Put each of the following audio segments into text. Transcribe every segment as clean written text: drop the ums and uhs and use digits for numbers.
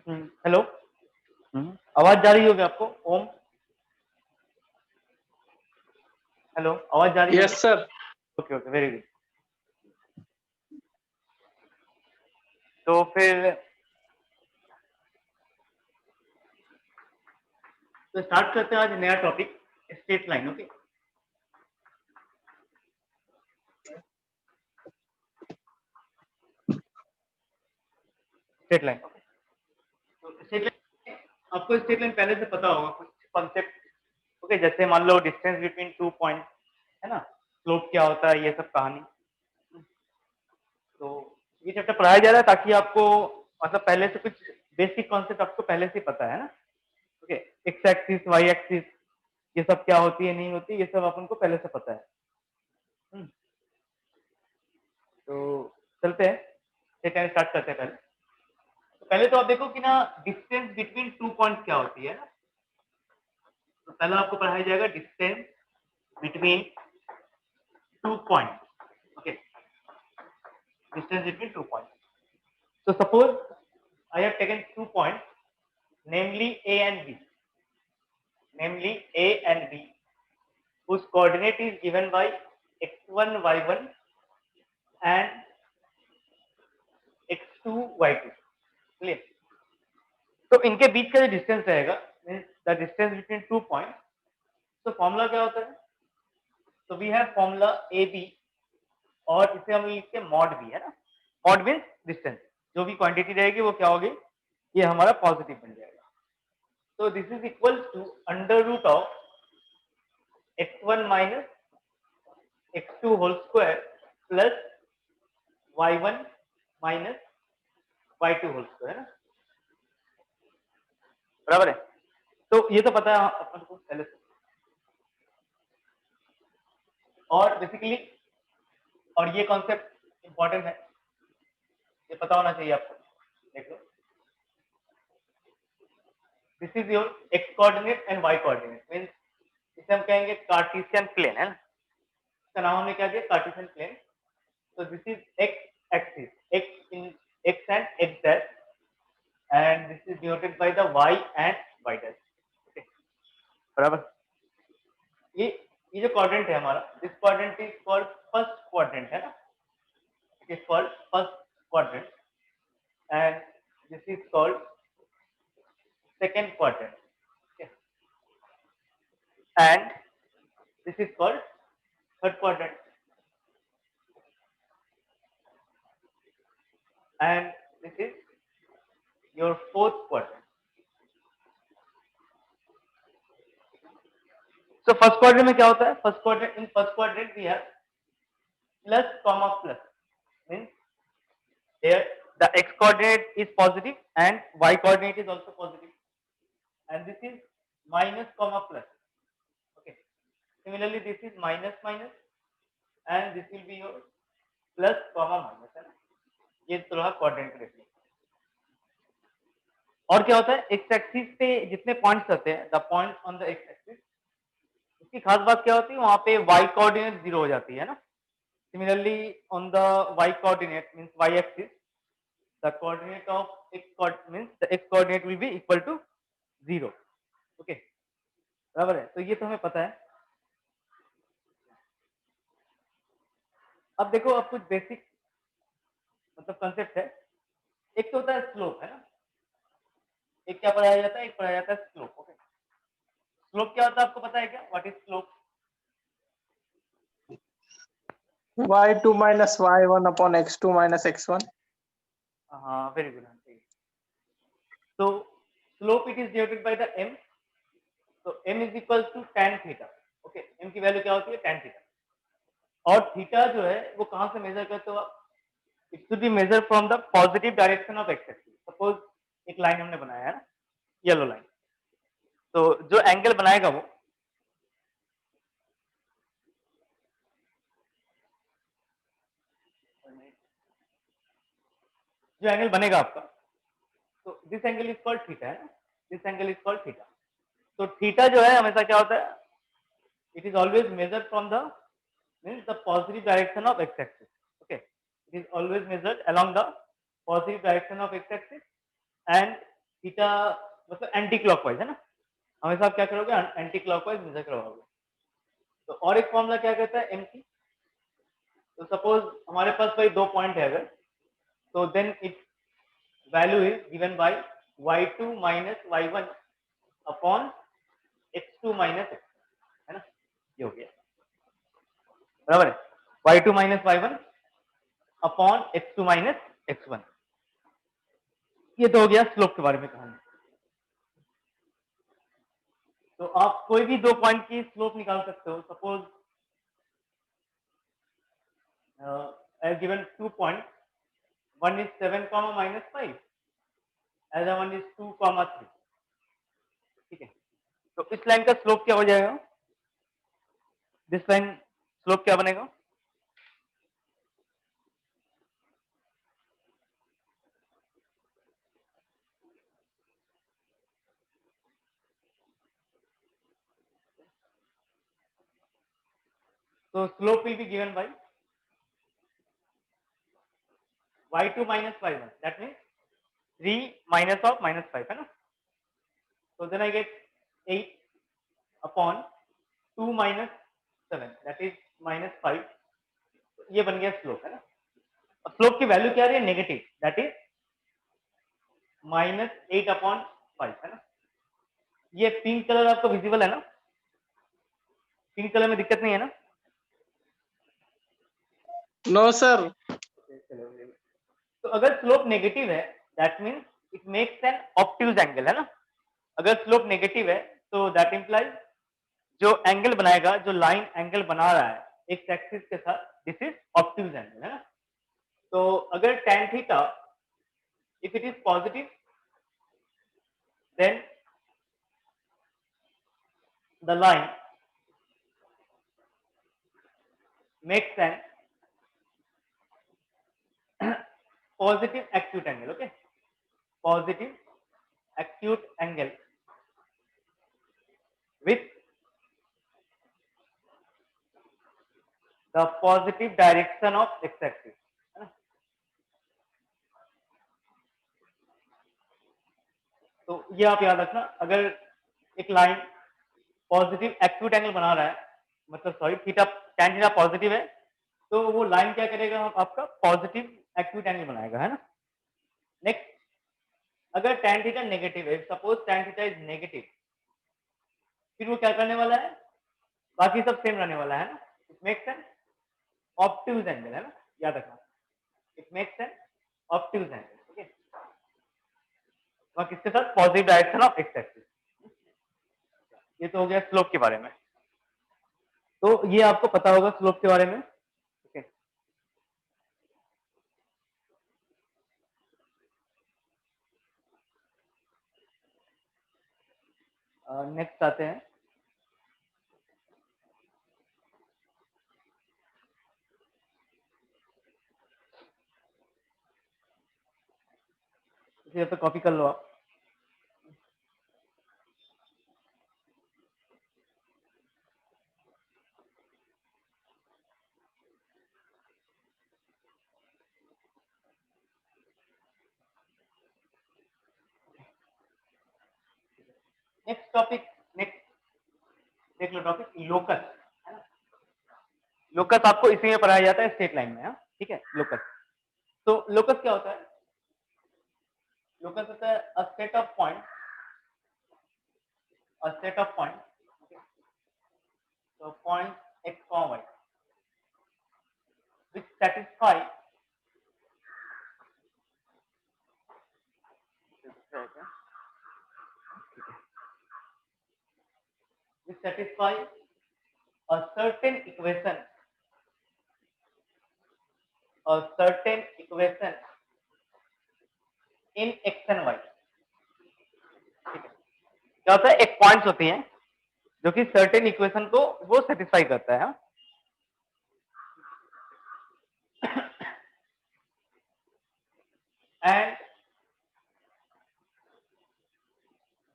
Hello, आवाज जा रही होगी आपको? ओम, हेलो, आवाज जा रही है? Yes sir. Okay okay, very good. तो फिर तो स्टार्ट करते हैं आज नया topic, straight line. Okay, straight line. तो स्ट्रेट लाइन, आपको स्ट्रेट लाइन पहले से पता होगा कुछ कॉन्सेप्ट। ओके, जैसे मान लो डिस्टेंस बिटवीन 2 पॉइंट, है ना, स्लोप क्या होता है, ये सब कहानी। तो ये चैप्टर पढ़ाया जा रहा है ताकि आपको मतलब पहले से कुछ बेसिक कॉन्सेप्ट आपको पहले से पता है ना। Okay, X axis, Y axis, ये सब क्या होती है, नहीं होती, ये सब अपन को पहले से पता है। तो चलते हैं, सेकेंड स्टार्ट करते हैं। पहले तो आप देखो कि ना डिस्टेंस बिटवीन 2 पॉइंट क्या होती है ना। तो पहला आपको पढ़ाया जाएगा distance between 2 point. Okay, distance between 2 point. So suppose I have taken 2 points, namely A and B, whose coordinate is given by x1, y1 and x2, y2. Clear? तो इनके बीच का जो डिस्टेंस रहेगा, means the distance between 2 point, तो formula क्या होता है? तो we have formula A B, और इसे हम लिखते हैं मॉड बी, है ना। मॉड मींस डिस्टेंस, जो भी क्वांटिटी रहेगी वो क्या होगी, ये हमारा पॉजिटिव बन जाएगा। तो this is equal to under root of x1 minus x2 whole square plus y1 minus y2 whole square, है ना, बराबर है। तो ये तो पता है अपन को पहले से, और बेसिकली, और ये कॉन्सेप्ट इंपॉर्टेंट है, ये पता होना चाहिए आपको। देख लो, this is your x coordinate and y coordinate, means इसे हम कहेंगे कार्टेशियन प्लेन, है ना। इसका नाम हमने क्या दिया, कार्टेशियन प्लेन। तो this is X axis, X in x and X dash, and this is denoted by the Y and Y dash. Okay, बराबर। ये जो क्वाड्रेंट है हमारा, this quadrant is called first quadrant, है ना, it is called first quadrant, and this is called second quadrant, okay, and this is called third quadrant, and this is your fourth quadrant. So first quadrant में क्या होता है? First quadrant, in first quadrant we have plus comma plus, means here the x coordinate is positive and y coordinate is also positive, and this is minus comma plus. Okay, similarly this is minus minus, and this will be your plus comma minus, है ना। ये थोड़ा quadrant देखिए। और क्या होता है, x axis पे जितने पॉइंट्स रहते हैं, the point on the x axis, उसकी खास बात क्या होती है, वहां पे वाई कोऑर्डिनेट 0 हो जाती है ना। Similarly on the Y coordinate means Y axis, the coordinate of X means the X coordinate will be equal to 0। Okay, बराबर है। तो ये तो हमें पता है। अब देखो, अब कुछ बेसिक मतलब कंसेप्ट है। एक तो होता है स्लोप, है ना, एक क्या पढ़ाया जाता है, एक पढ़ाया जाता है स्लोप। ओके, स्लोप क्या होता है आपको पता है क्या, what is slope? y2 minus y1 upon x2 minus x1. हाँ, वेरी गुड। तो slope it is denoted by the m, तो m is equal to tan theta. Okay, m की वैल्यू क्या होती है, tan थीटा। और थीटा जो है वो कहां से मेजर करते हो आप? It should B measure from the positive direction of x axis. Suppose एक लाइन हमने बनाया है ना, येलो लाइन, तो जो एंगल बनाएगा वो, जो एंगल बनेगा आपका, तो this angle is called theta, है ना, this angle is called theta. तो थीटा जो है हमेशा क्या होता है, it is always measure from the means the positive direction of x axis. Okay, it is always measured along the positive direction of x axis and theta मतलब anti clockwise है ना, हमेशा आप क्या करोगे एंटी क्लॉकवाइज मेजर करवाओगे। तो और एक फॉर्मूला क्या कहता है एम की, तो सपोज हमारे पास भाई दो पॉइंट है अगर, तो then it value is given by y2 minus y1 upon x2 minus x, है ना, ये हो गया बराबर है, y2 minus y1 upon x2 minus x1। ये तो हो गया स्लोप के बारे में कहानी। तो आप कोई भी दो पॉइंट की स्लोप निकाल सकते हो। Suppose I have given 2 point, one is 7 comma minus 5, other one is 2 comma 3, ठीक है। तो इस लाइन का स्लोप क्या हो जाएगा, दिस लाइन स्लोप क्या बनेगा, तो slope will be given by y2 minus y1, that means 3 minus of minus 5 है ना। So then I get 8 upon 2 minus 7, that is minus 5, ये बन गया स्लोप है ना। अब स्लोप की वैल्यू क्या आ रही है, negative, that is minus 8 upon 5 है ना। ये पिंक कलर आपको विजिबल है ना, पिंक कलर में दिक्कत नहीं है ना। No, sir. तो अगर स्लोप नेगेटिव है that means it makes an obtuse angle है ना। अगर स्लोप नेगेटिव है तो दैट इंप्लाइज जो एंगल बनाएगा, जो लाइन एंगल बना रहा है एक्स एक्सिस के साथ, दिस इज ऑब्ट्यूज एंगल है ना। तो अगर tan theta if it is positive then the line makes an positive acute angle, okay, positive acute angle with the positive direction of x axis, है ना। तो ये आप याद रखना, अगर एक लाइन पॉजिटिव एक्यूट एंगल बना रहा है, मतलब sorry theta tan theta positive है, तो वो लाइन क्या करेगा, आपका पॉजिटिव एक्यूट एंगल बनाएगा, है ना। नेक्स्ट, अगर tan थीटा नेगेटिव है, suppose tan theta is negative, फिर वो क्या करने वाला है, बाकी सब सेम रहने वाला है ना। It makes an obtuse angle, है ना, याद रखना, it makes an obtuse angle, okay, किसके साथ, positive direction of x axis. ये तो हो गया स्लोप के बारे में। तो ये आपको पता होगा स्लोप के बारे में, ओके। नेक्स्ट आते हैं, इसे तो कॉपी कर लो आप। नेक्स्ट टॉपिक, नेक्स्ट देख लो टॉपिक लोकस, है ना। लोकस आपको इसी में पढ़ाया जाता है स्ट्रेट लाइन में, हाँ ठीक है। लोकस, तो लोकस क्या होता है, लोकस होता है अ set of point, a set of point, so point x comma y which satisfy a certain equation, a certain equation in x and y, ठीक है। क्या होता है, एक पॉइंट्स होती हैं जो कि सर्टेन इक्वेशन को वो सेटिस्फाई करता है, हाँ? and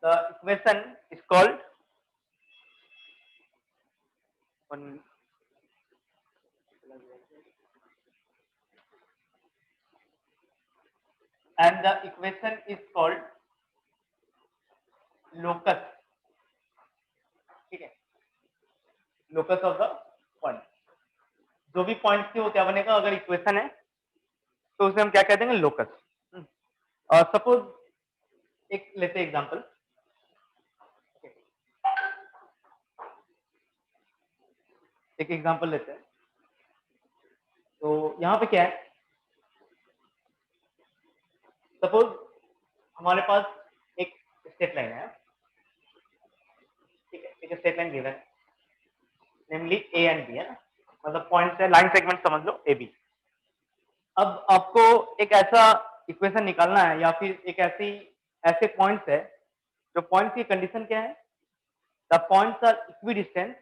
the equation is called one, and the equation is called locus. ठीक है, locus of the point. जो भी पॉइंट थी वो क्या बनेगा, अगर इक्वेशन है तो उसे हम क्या कह देंगे, लोकस. सपोज एक लेते एग्जांपल, एक एग्जांपल लेते हैं. तो यहाँ पे क्या है, सपोज हमारे पास एक स्ट्रेट लाइन है. ठीक है, एक स्ट्रेट लाइन गिवन है, नेमली ए एंड बी है ना, मतलब पॉइंट है, लाइन सेगमेंट समझ लो ए बी. अब आपको एक ऐसा इक्वेशन निकालना है या फिर एक ऐसे पॉइंट्स है जो पॉइंट्स की कंडीशन क्या है, the points are equidistant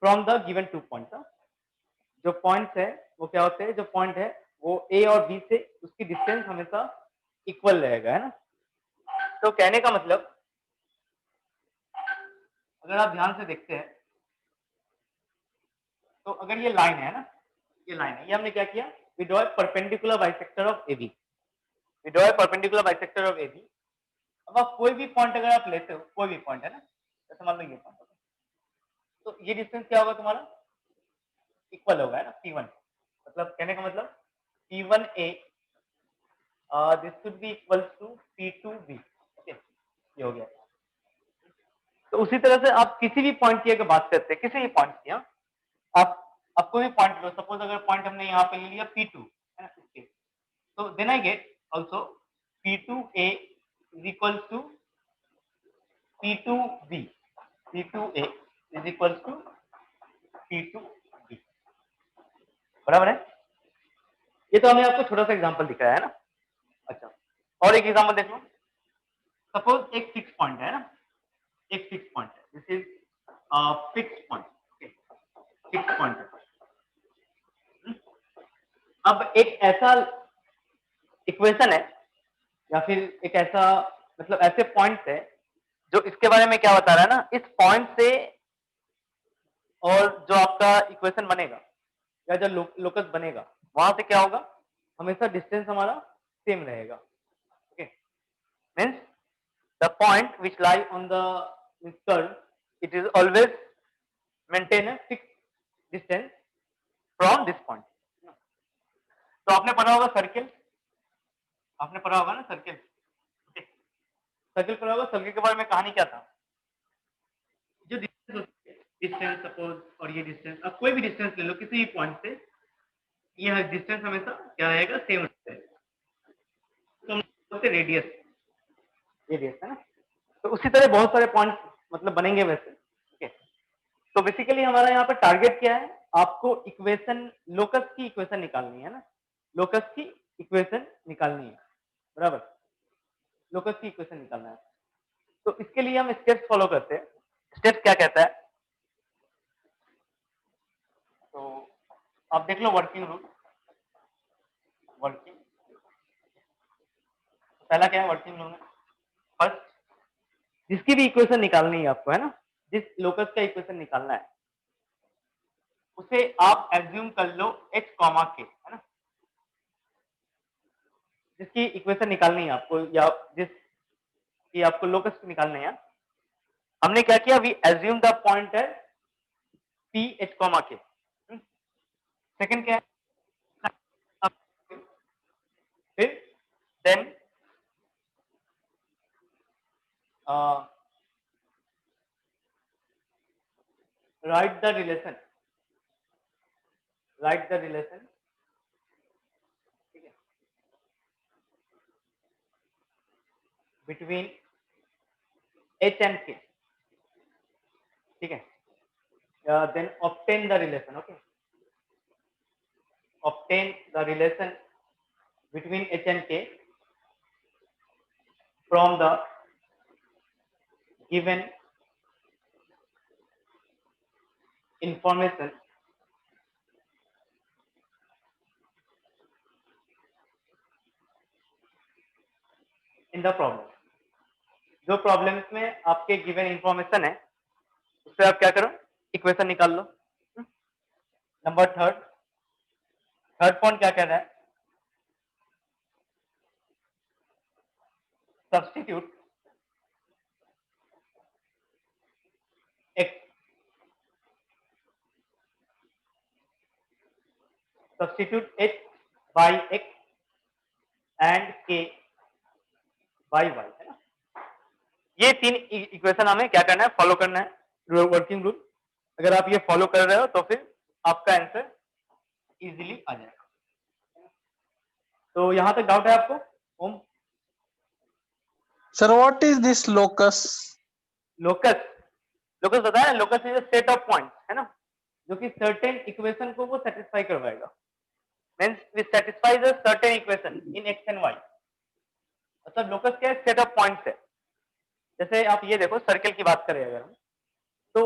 from the given two points. जो पॉइंट्स है वो क्या होते हैं, जो पॉइंट है वो ए और बी से उसकी डिस्टेंस हमेशा इक्वल रहेगा, है ना. तो कहने का मतलब, अगर आप ध्यान से देखते हैं तो अगर ये लाइन है ना, ये लाइन है, ये हमने क्या किया, we draw a perpendicular bisector of AB. We draw a perpendicular bisector of AB. अब आप कोई भी पॉइंट अगर आप लेते हो, कोई भी पॉइंट है ना, जैसे मान लो ये पॉइंट, तो ये डिस्टेंस क्या होगा तुम्हारा, इक्वल होगा, है ना, P1. मतलब कहने का मतलब P1A this should be equal to P2B. Okay, ये हो गया. तो उसी तरह से आप किसी भी पॉइंट की अगर बात करते हैं, किसी भी पॉइंट की, आप कोई भी पॉइंट लो, सपोज अगर पॉइंट हमने यहाँ पे ले लिया P2, है ना, इसके, तो then I get also P2A is equals to P2B. P2A is equals to P2B. बराबर है. ये तो हमने आपको छोटा सा एग्जांपल दिखाया है ना. अच्छा, और एक एग्जांपल देख लो. सपोज एक फिक्स पॉइंट है ना, एक फिक्स पॉइंट है, this is fix point. Okay, fix point है. अब एक ऐसा इक्वेशन है या फिर एक ऐसा, मतलब ऐसे पॉइंट है जो इसके बारे में क्या बता रहा है ना, इस पॉइंट से और जो आपका इक्वेशन बनेगा या जो लोकस बनेगा, वहां से क्या होगा, हमेशा डिस्टेंस हमारा सेम रहेगा. Okay, means the point which lie on the curve, it is always maintain a fix distance from this point. तो आपने पढ़ा होगा सर्किल, आपने पढ़ा होगा ना सर्किल. सर्किल पढ़ा होगा. सर्किल के बारे में कहानी क्या था, जो डिस्टेंस होती है, डिस्टेंस सपोज, और ये डिस्टेंस, अब कोई भी डिस्टेंस ले लो किसी भी पॉइंट से, ये डिस्टेंस हमेशा क्या रहेगा, सेम रहेगा. तो हम बोलते रेडियस, रेडियस है ना. तो उसी तरह बहुत सारे पॉइंट मतलब बनेंगे वैसे. ठीक है, तो बेसिकली हमारा यहाँ पर टारगेट क्या है, आपको इक्वेशन, लोकस की इक्वेशन निकालनी है ना, लोकस की इक्वेशन निकालनी है. बराबर, लोकस की इक्वेशन निकालना है. तो इसके लिए हम स्टेप्स फॉलो करते हैं. स्टेप्स क्या कहता है, तो आप देख लो वर्किंग रूल. वर्किंग, पहला क्या है वर्किंग रूल में, फर्स्ट जिसकी भी इक्वेशन निकालनी है आपको, है ना, जिस लोकस का इक्वेशन निकालना है उसे आप एज्यूम कर लो h कॉमा k, है ना. जिसकी इक्वेशन निकालनी है आपको या जिसकी आपको लोकस निकालने हैं, हमने क्या किया, वी एज्यूम द पॉइंट है p h comma k. Second क्या है, फिर then write the relation, write the relation. ठीक है, between h and k. ठीक है, then obtain the relation. Okay, obtain the relation between h and k from the given information in the problem. जो problems में आपके given information है उससे आप क्या करो, इक्वेशन निकाल लो. नंबर थर्ड पॉइंट क्या कह रहा है, substitute x by x and k by y, है ना। ये तीन इक्वेशन हमें क्या करना है, फॉलो करना है, वर्किंग रूल। अगर आप ये फॉलो कर रहे हो तो फिर आपका आंसर इजीली आ जाएगा। तो यहां तक डाउट है आपको Om? Sir, what is this locus? Locus, locus बताया, locus is a set of points, है ना, जो कि सर्टेन इक्वेशन को वो सेटिस्फाई करवाएगा। Means we satisfy the certain equation in x and y. मतलब लोकस क्या है, सेट ऑफ पॉइंट्स है। जैसे आप ये देखो, सर्कल की बात करें अगर हम, तो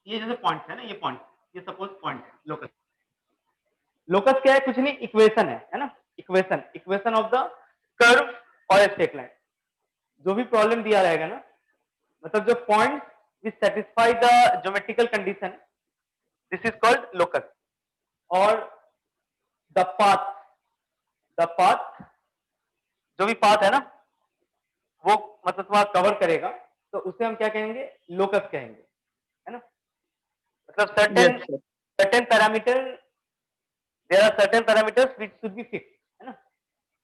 ये जैसे पॉइंट्स है ना, ये पॉइंट, ये सपोज पॉइंट है लोकस। लोकस क्या है, कुछ नहीं, इक्वेशन है ना, equation, equation of the curve और स्ट्रेट लाइन। जो भी प्रॉब्लम दिया रहेगा ना, मतलब जो point which satisfy the geometrical condition, this is called locus. और द पाथ, द पाथ, जो भी पाथ है ना, वो मतलब तुम्हारा कवर करेगा, तो उसे हम क्या कहेंगे, लोकस कहेंगे, है ना। मतलब Yes, certain sir. Certain parameter, there are certain parameters which should be fix, है ना।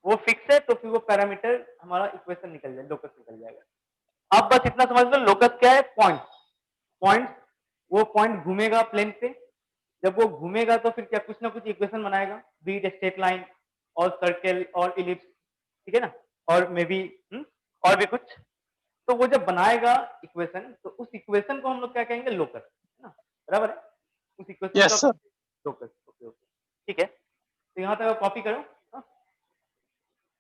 वो फिक्स है तो फिर वो पैरामीटर हमारा इक्वेशन निकल जाए, लोकस निकल जाएगा। आप बस इतना समझ लो, लोकस क्या है, पॉइंट, पॉइंट, वो पॉइंट घूमेगा प्लेन पे, जब वो घूमेगा तो फिर क्या कुछ ना कुछ इक्वेशन बनाएगा, बी इट स्ट्रेट लाइन और सर्कल और इलिप्स, ठीक है ना, और मे बी और भी कुछ। तो वो जब बनाएगा इक्वेशन, तो उस इक्वेशन को हम लोग क्या कहेंगे, लोकस, है ना, बराबर है, उस इक्वेशन का Yes, sir. Locus. Okay okay, ठीक है। तो यहाँ तक कॉपी करो, हाँ?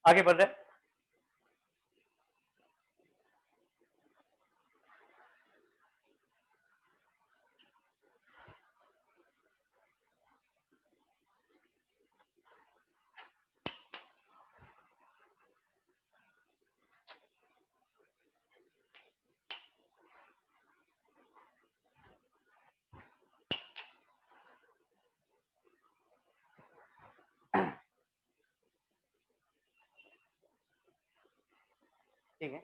आगे बढ़ रहे हैं। ठीक है,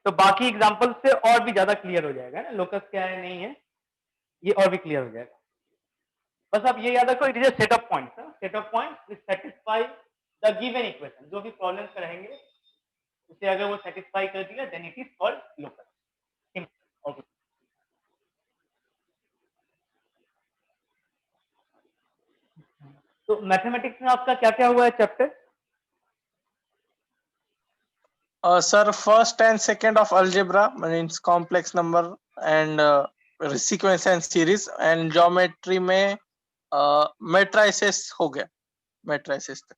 तो बाकी एग्जांपल से और भी ज्यादा क्लियर हो जाएगा ना, लोकस क्या है नहीं है, ये और भी क्लियर हो जाएगा। बस आप ये याद रखो, it is a set of points, set of points which satisfy the given equation. जो भी प्रॉब्लम्स रहेंगे, उसे अगर वो सेटिस्फाई कर दिया, then it is called locus. Okay, तो मैथमेटिक्स में आपका क्या क्या हुआ है chapter? Sir, first and second of algebra means complex number and sequence and series, and geometry में matrices हो गया, matrices तक.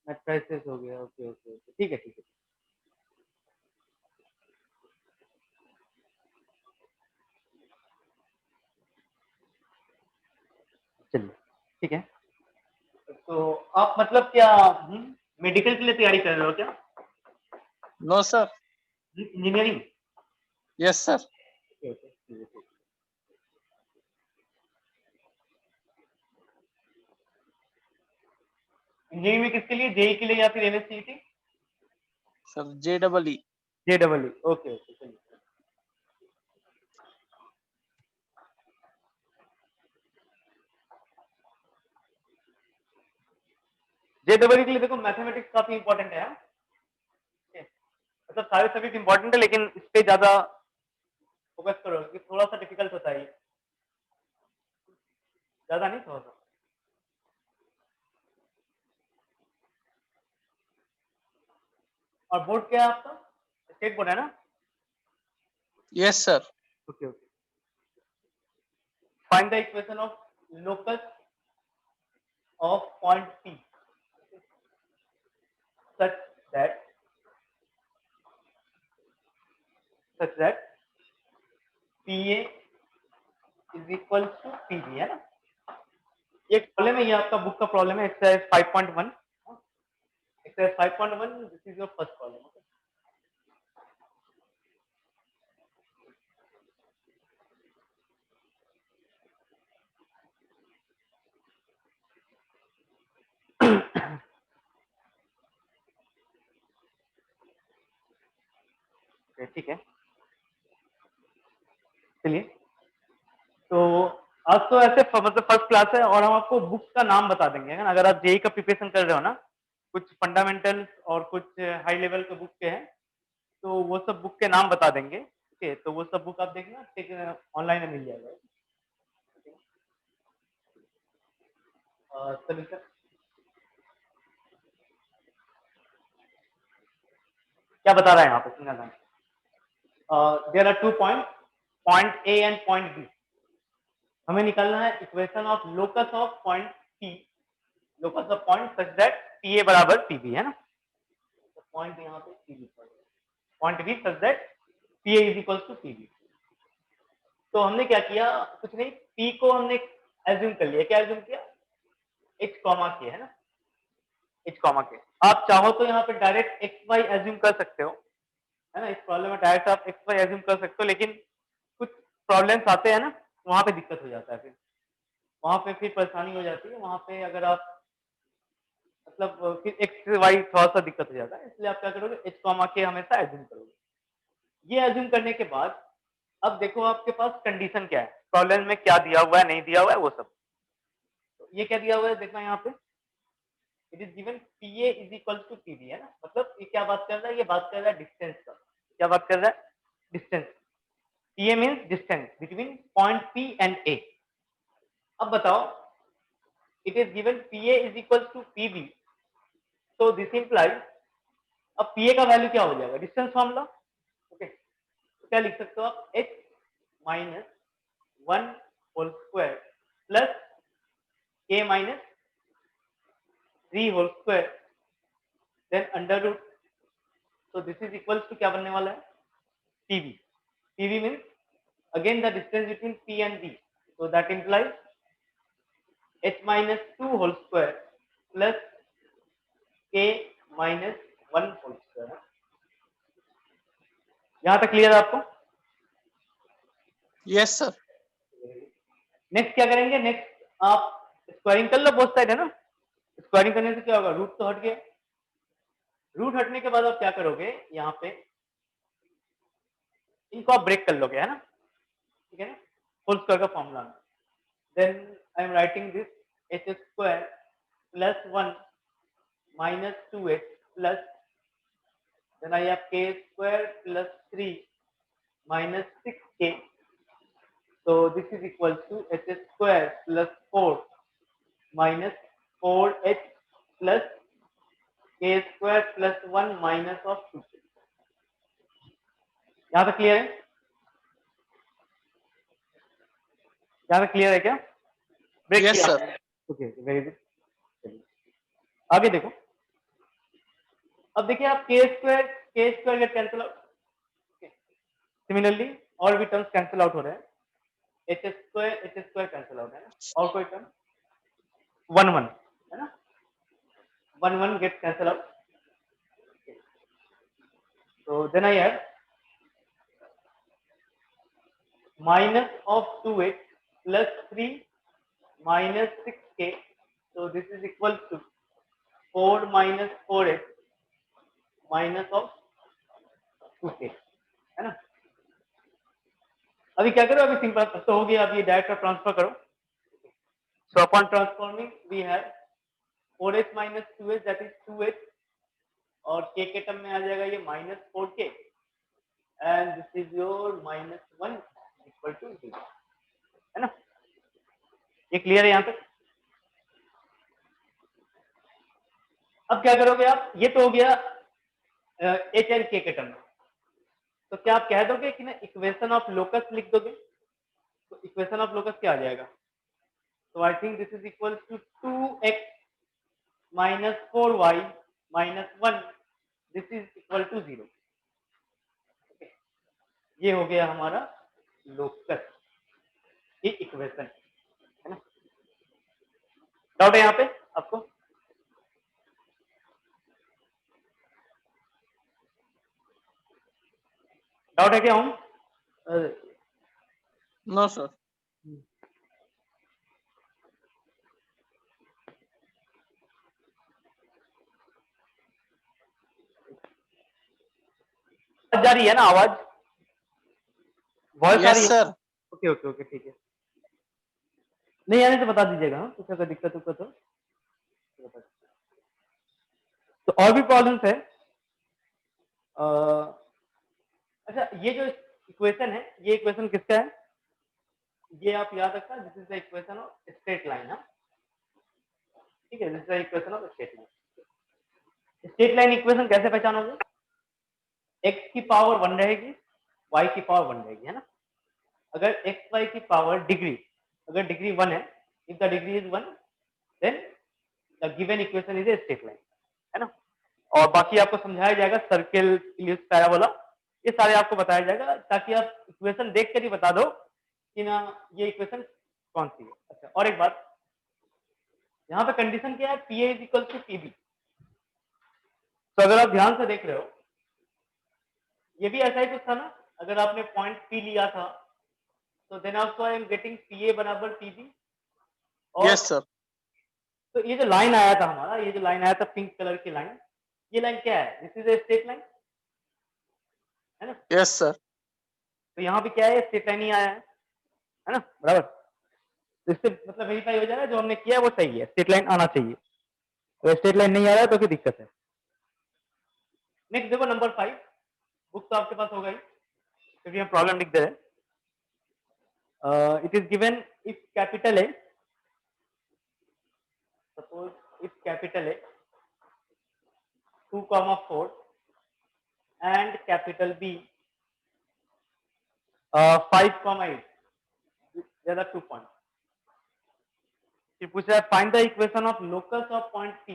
मैट्रिसेस हो गया, ओके ओके ओके, ठीक है ठीक है, चलिए ठीक है। तो आप मतलब क्या मेडिकल के लिए तैयारी कर रहे हो क्या, No, sir. Engineering? Yes, sir. Okay okay, ठीक है, ठीक है। इंजीनियरिंग में किसके लिए, जेई के लिए या फिर एमएससीईटी? Sir, JEE. जेडबलई, ओके ओके, चलिए। जेडबलई के लिए देखो, मैथमेटिक्स काफी इंपॉर्टेंट है, हाँ? ठीक है? मतलब सारे सब्जेक्ट इंपॉर्टेंट है, लेकिन इस पे ज्यादा फोकस करो क्योंकि थोड़ा सा डिफिकल्ट होता है ये, ज्यादा नहीं, थोड़ा सा। और बोर्ड क्या है आपका, स्टेट बोर्ड है ना? Yes, sir. Okay okay, find the equation of locus of point P such that such that PA is equal to PB, है ना। ये प्रॉब्लम है, ये आपका बुक का प्रॉब्लम है, exercise 5.1, exercise 5.1, this is your first problem. Okay ठीक है, चलिए। तो आज तो ऐसे मतलब फर्स्ट क्लास है और हम आपको बुक्स का नाम बता देंगे, है ना। अगर आप जेई का प्रिपरेशन कर रहे हो ना, कुछ फंडामेंटल्स और कुछ हाई लेवल के बुक के हैं, तो वो सब बुक के नाम बता देंगे। ठीक है, तो वो सब बुक आप देखना, ठीक है, ऑनलाइन में मिल जाएगा। चलिए सर, क्या बता रहा है यहाँ पे, सुनना था। There are 2 point, point A and point B. हमें निकालना है equation of locus of point P, locus of point such that P A बराबर पी बी, है ना। तो पॉइंट यहाँ पे P B, point B such that P A is equal to P B. तो हमने क्या किया, कुछ नहीं, पी को हमने एज्यूम कर लिया। क्या एज्यूम किया, एच कॉमा के, है ना, एच कॉमा के। आप चाहो तो यहाँ पे डायरेक्ट एक्स वाई एज्यूम कर सकते हो, है ना। इस प्रॉब्लम में डायरेक्ट आप एक्स वाई एज्यूम कर सकते हो, लेकिन कुछ प्रॉब्लम्स आते हैं ना, वहां पे दिक्कत हो जाता है, फिर वहां पे फिर परेशानी हो जाती है। वहां पे अगर आप मतलब फिर एक्स वाई थोड़ा सा दिक्कत हो जाता है, इसलिए आप क्या करोगे, एच कॉमा के हमेशा एज्यूम करोगे। ये एज्यूम करने के बाद अब देखो आपके पास कंडीशन क्या है, प्रॉब्लम में क्या दिया हुआ है, नहीं दिया हुआ है, वो सब। तो ये क्या दिया हुआ है, देखना यहाँ पे, it is given P A is equal to P B, है ना। मतलब ये क्या बात कर रहा है, ये बात कर रहा है डिस्टेंस का। क्या बात कर रहा है, distance. P A means distance between point P and A. अब बताओ, it is given P A is equal to P B, तो दिस इंप्लाइज, अब पी ए का वैल्यू क्या हो जाएगा, डिस्टेंस फॉर्मूला। ओके, तो क्या लिख सकते हो आप, h minus 1 whole square plus k minus 3 whole square then under root. तो दिस इज इक्वल टू क्या बनने वाला है, PV. PV means again the distance between p and b, so that implies h minus 2 whole square plus k minus 1 whole square। यहां तक clear है आपको। Yes sir. Next क्या करेंगे, नेक्स्ट आप स्क्वायरिंग कर लो बोथ साइड, है ना। स्क्वायरिंग करने से क्या होगा, रूट तो हट गया। रूट हटने के बाद आप क्या करोगे, यहाँ पे इनको आप ब्रेक कर लोगे, है ना, ठीक है ना, होल स्क्वायर का फॉर्मूला में। Then I am writing this H square plus 1 minus 2h plus, then I have k square plus 3 minus 6k. So this is equal to h square plus 4 minus 4h plus k square plus 1 minus of 2k. यहाँ तक clear है, यहाँ तक clear है क्या, break yes किया sir. आपने। Okay, very good. चलिए आगे देखो। अब देखिए आप के square gate cancel out, similarly और भी टर्म्स कैंसिल आउट हो रहे हैं। एच स्क्वायर कैंसिल आउट, है ना, और कोई टर्म 1 1, है ना, 1 1 gets cancelled out. So then I have minus of 2h plus 3 minus 6k. So this is equal to 4 minus 4h minus of 2k, है ना। अभी क्या करो, अभी सिंपल तो हो गया, अब ये डायरेक्ट ट्रांसफर करो। So upon transforming we have 4h minus 2h, that is 2h, और k के टर्म में आ जाएगा ये minus 4k, and this is your minus 1 equal to 0, है ना। ये क्लियर है यहाँ तक। अब क्या करोगे आप, ये तो हो गया एच एंड के टर्म में। तो क्या आप कह दोगे कि ना इक्वेशन ऑफ लोकस लिख दोगे, तो इक्वेशन ऑफ लोकस क्या आ जाएगा, तो I think this is equal to 2x minus 4y minus 1, this is equal to 0। ये हो गया हमारा लोकस, ये इक्वेशन, है ना। डाउट है यहाँ पे आपको, डाउट है क्या हम, नो सर। आवाज जा रही है ना, आवाज वॉइस आ रही यस है? सर। ओके ओके ओके ठीक है, नहीं आने तो बता दीजिएगा, हाँ कुछ अगर दिक्कत हो तो बता दीजिए। तो और भी प्रॉब्लम्स है। अच्छा, ये जो इक्वेशन है, ये इक्वेशन किसका है? ये आप याद रखना, this is the equation of straight line. ठीक है, this is the equation of straight line. Straight line equation कैसे पहचानोगे? x की पावर 1 रहेगी, y की पावर 1 रहेगी, है ना। अगर x y की पावर डिग्री, अगर डिग्री 1 है, if the degree is 1, then the given equation is a straight line, है ना। और बाकी आपको समझाया जाएगा, सर्किल, इलिप्स, पैराबोला, ये सारे आपको बताया जाएगा, ताकि आप इक्वेशन देख कर ही बता दो कि ना ये इक्वेशन कौन सी है। अच्छा, और एक बात, यहाँ पे कंडीशन क्या है? P A is equal to P B. तो अगर आप ध्यान से देख रहे हो, ये भी ऐसा ही कुछ था ना, अगर आपने पॉइंट पी लिया था, तो then also I am getting P A बराबर पी बी। और यस सर। तो ये जो लाइन आया था हमारा, ये जो लाइन आया था पिंक कलर की लाइन, ये लाइन क्या है? This is a straight line, है ना। Yes sir. तो यहाँ पे क्या है? स्ट्रेट लाइन ही आया है ना, बराबर। तो इससे मतलब वेरीफाई हो जाएगा जो हमने किया है वो सही है, स्ट्रेट लाइन आना चाहिए। तो स्ट्रेट लाइन नहीं आ रहा है तो फिर दिक्कत है। नेक्स्ट देखो नंबर 5, बुक तो आपके पास होगा ही, क्योंकि हम प्रॉब्लम लिख दे रहे हैं। It is given if capital A, suppose if capital A 2,4 and capital B 5,8, there are 2 points. फिर पूछ रहा है find the equation of locus of point P,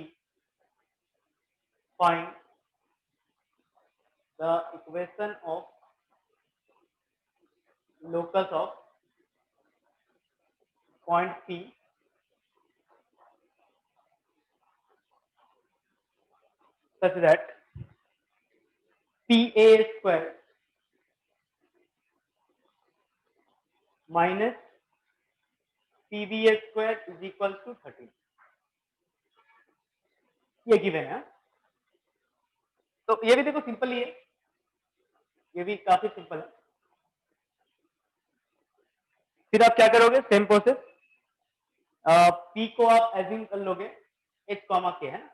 find the equation of locus of point P such that PA square minus PB square is equal to 13। ये given है। तो ये भी देखो सिंपल ही है, ये भी काफी सिंपल है। फिर आप क्या करोगे? सेम प्रोसेस, P को आप एज्यूम कर लोगे H कॉमा के, है ना।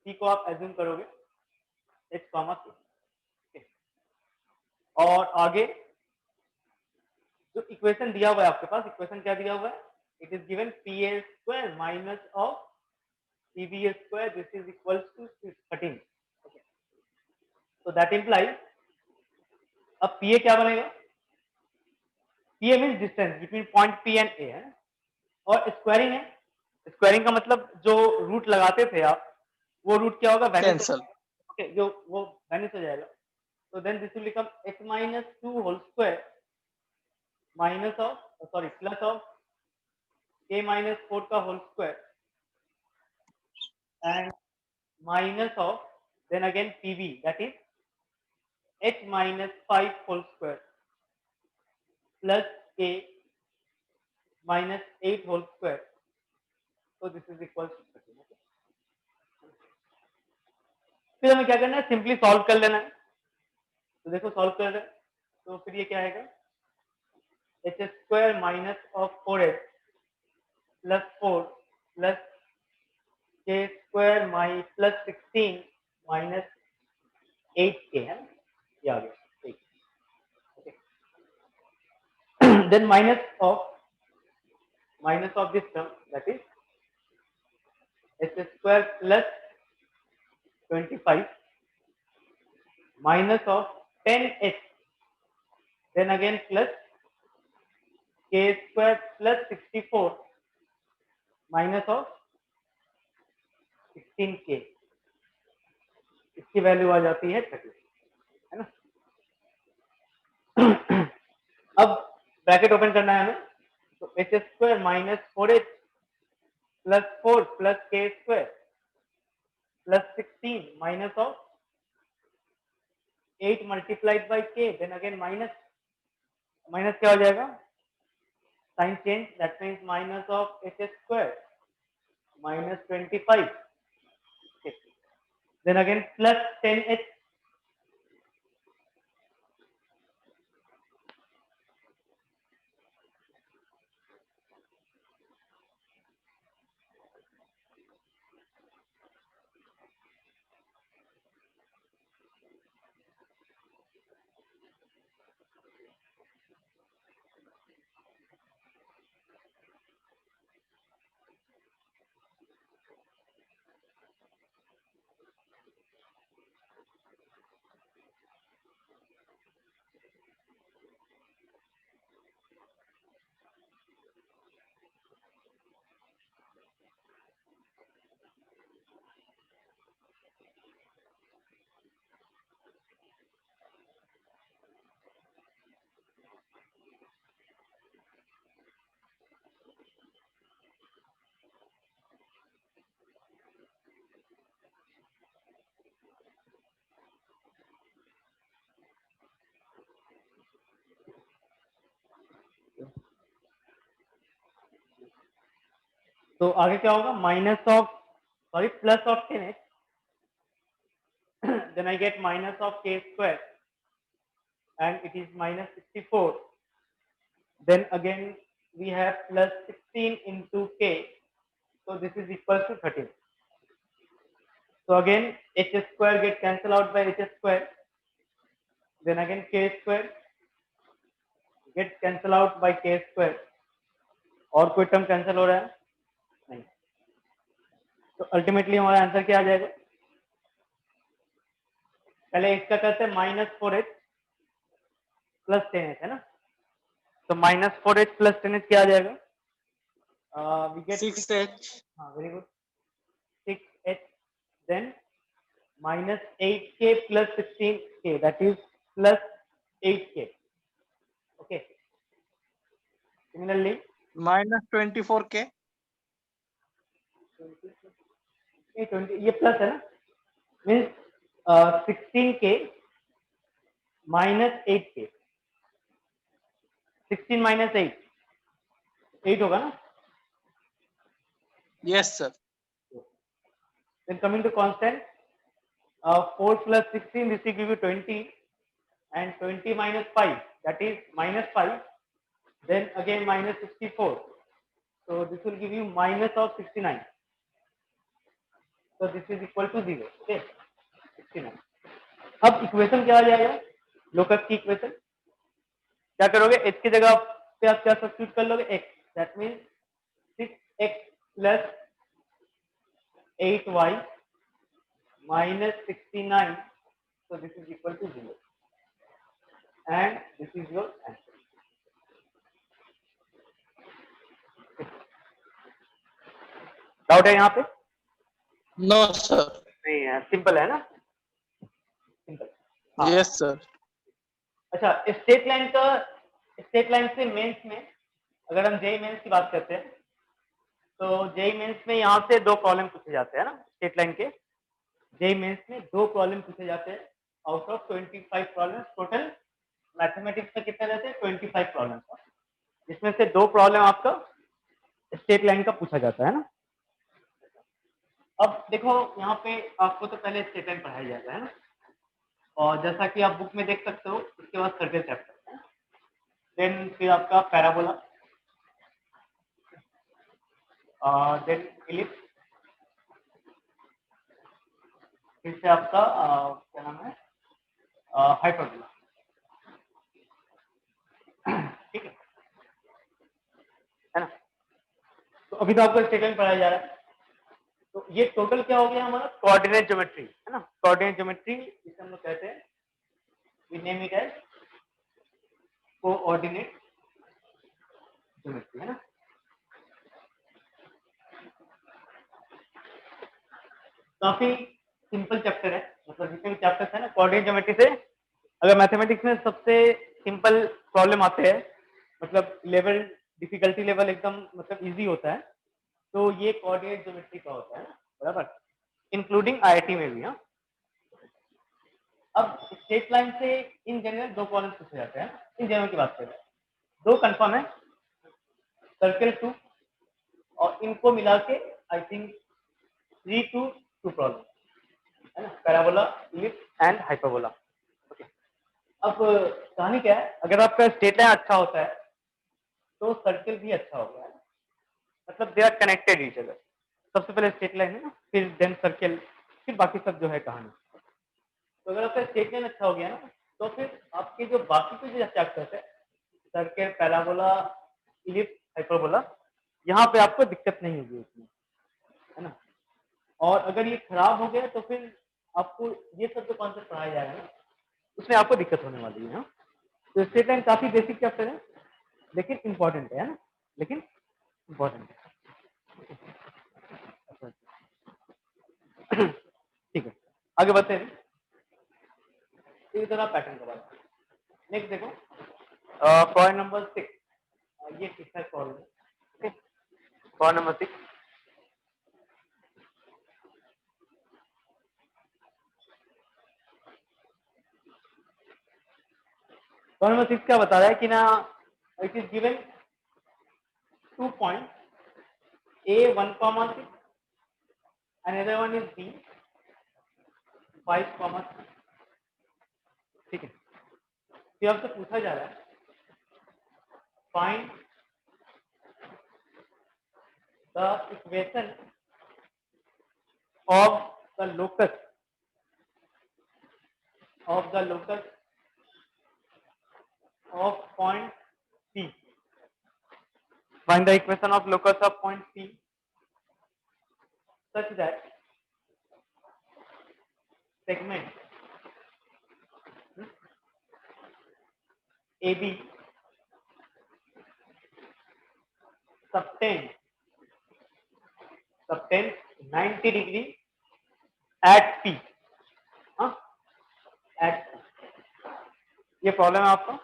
P को आप एज्यूम करोगे H कॉमा के, और आगे जो इक्वेशन दिया हुआ है आपके पास, इक्वेशन क्या दिया हुआ है? It is given P A square minus of P B square, this is equal to 13। तो दैट इम्प्लाइज, अब पी ए क्या बनेगा? P A means distance between point P and A, है ना। और स्क्वायरिंग है, स्क्वायरिंग का मतलब जो रूट लगाते थे आप, वो रूट क्या होगा? वैनिश हो कैंसल। जाएगा। ओके, जो वो वैनिश हो जाएगा। तो then this will become h minus 2 whole square minus of, sorry, plus of k minus 4 का whole square and minus of then again pb, that is h minus 5 whole square plus k minus 8 whole square. तो this is equal to 13। फिर हमें क्या करना है? Simply solve कर लेना है। तो देखो सॉल्व कर रहे हैं, तो फिर ये क्या आएगा? H square minus of 4h plus 4 plus के स्क्वायर माइ प्लस 16 माइनस 8k, है ना। ये आ गया, ठीक। Then minus of this term, that is H square plus 25 minus of 10h, then again plus k square plus 64 minus of 16k, इसकी value आ जाती है 30, है ना। अब ब्रैकेट ओपन करना है हमें, तो h square minus 4h plus 4 plus के square plus 16 minus of 8 multiplied by k, then again minus, minus क्या हो जाएगा? Sign change, that means minus of h square minus 25, then again plus 10h तो आगे क्या होगा, plus of 10h, then I get minus of k square and it is minus 64. Then again we have plus 16 into k, so this is equal to 13. So again h square get cancelled out by h square, then again k square get cancelled out by k square. और कोई term cancel हो रहा है नहीं, तो ultimately हमारा answer क्या आ जाएगा, पहले इसका करते हैं -4h प्लस 10h है ना, तो -4h प्लस 10h क्या आ जाएगा, वी गेट 6h. हाँ very good, 6h, then -8k plus 16k, that is plus 8k. Okay, similarly Minus 24k. 20 ये प्लस है ना, means 16k minus 8k, 16 minus 8 होगा ना. Yes, sir. Then coming to constant, 4 plus 16, this will give you 20, and 20 minus 5, that is minus 5, then again minus 64, so this will give you minus of 69, so this is equal to 0. Okay, 69. अब equation क्या आ जाएगा, locus की equation क्या करोगे, h की जगह पे आप क्या सब्स्टिट्यूट कर लोगे, x, that means 6x plus 8y minus 69, so this is equal to 0, and this is your answer. Doubt है यहाँ पे, No, sir. नहीं है, सिंपल है ना, सिंपल. हाँ. Yes, sir. अच्छा, स्टेट लाइन से मेंस में, अगर हम जेई मेंस की बात करते हैं तो जेई मेंस में यहाँ से 2 प्रॉब्लम पूछे जाते हैं ना, स्टेट लाइन के जेई मेंस में 2 प्रॉब्लम पूछे जाते हैं out of 25 problem. Total mathematics में कितने रहते हैं, 25 प्रॉब्लम, जिसमें से 2 प्रॉब्लम आपका स्टेट लाइन का पूछा जाता है ना. अब देखो यहाँ पे आपको तो पहले स्टेट लाइन पढ़ाया जाता है ना, और जैसा कि आप बुक में देख सकते हो, उसके बाद सर्कल चैप्टर है, देन फिर आपका पैराबोला, देन इलिप्स, फिर से आपका क्या नाम है, हाइपरबोला. ठीक है ना. तो अभी तो आपको स्टेट लाइन पढ़ाया जा रहा है, तो ये टोटल क्या हो गया हमारा, कोऑर्डिनेट ज्योमेट्री है ना. कोऑर्डिनेट ज्योमेट्री जिसे हम लोग कहते हैं, we name it as coordinate geometry है ना. काफी सिंपल चैप्टर है, मतलब जितने भी चैप्टर्स है ना कोऑर्डिनेट ज्योमेट्री से, अगर मैथमेटिक्स में सबसे सिंपल प्रॉब्लम आते हैं, मतलब लेवल डिफिकल्टी लेवल एकदम मतलब इजी होता है, तो ये कोऑर्डिनेट ज्योमेट्री का होता है ना, बराबर, इंक्लूडिंग आईआईटी में भी. हाँ, अब स्ट्रेट लाइन से इन जनरल 2 प्रॉब्लम पूछे जाते हैं, इन जनरल की बात करें 2 कंफर्म है, सर्कल 2, और इनको मिला के आई थिंक 3 to 2 प्रॉब्लम है ना, parabola, ellipse and hyperbola. Okay, अब कहानी क्या है, अगर आपका स्ट्रेट लाइन अच्छा होता है तो सर्कल भी अच्छा होगा, है ना, मतलब they are connected each other. सबसे पहले स्ट्रेट लाइन है ना, फिर देन सर्कल, फिर बाकी सब जो है कहानी. तो अगर आपका स्ट्रेट लाइन अच्छा हो गया ना, तो फिर आपके जो बाकी के जो चैप्टर्स है, सर्कल, पैराबोला, इलिप्स, हाइपरबोला, यहाँ पे आपको दिक्कत नहीं होगी उसमें, है ना. और अगर ये खराब हो गया तो फिर आपको ये सब जो कॉन्सेप्ट पढ़ाया जाएगा ना, उसमें आपको दिक्कत होने वाली है. तो स्ट्रेट लाइन काफी बेसिक चैप्टर है, लेकिन इंपॉर्टेंट है ना, लेकिन इंपॉर्टेंट है. अच्छा, ठीक है, आगे बढ़ते हैं. इसी तरह पैटर्न का बात. नेक्स्ट देखो, पॉइंट नंबर 6, ये ठीक ठाक प्रॉब्लम है. Okay, point number 6, point number 6 क्या बता रहा है कि ना, it is given 2 point A 1,6, another one is B 5,6. ठीक है, फिर आपसे पूछा जा रहा है find the equation of the locus of point P. Find the equation of locus of point P such that segment AB subtends 90 degree at P. at P. ये problem है आपका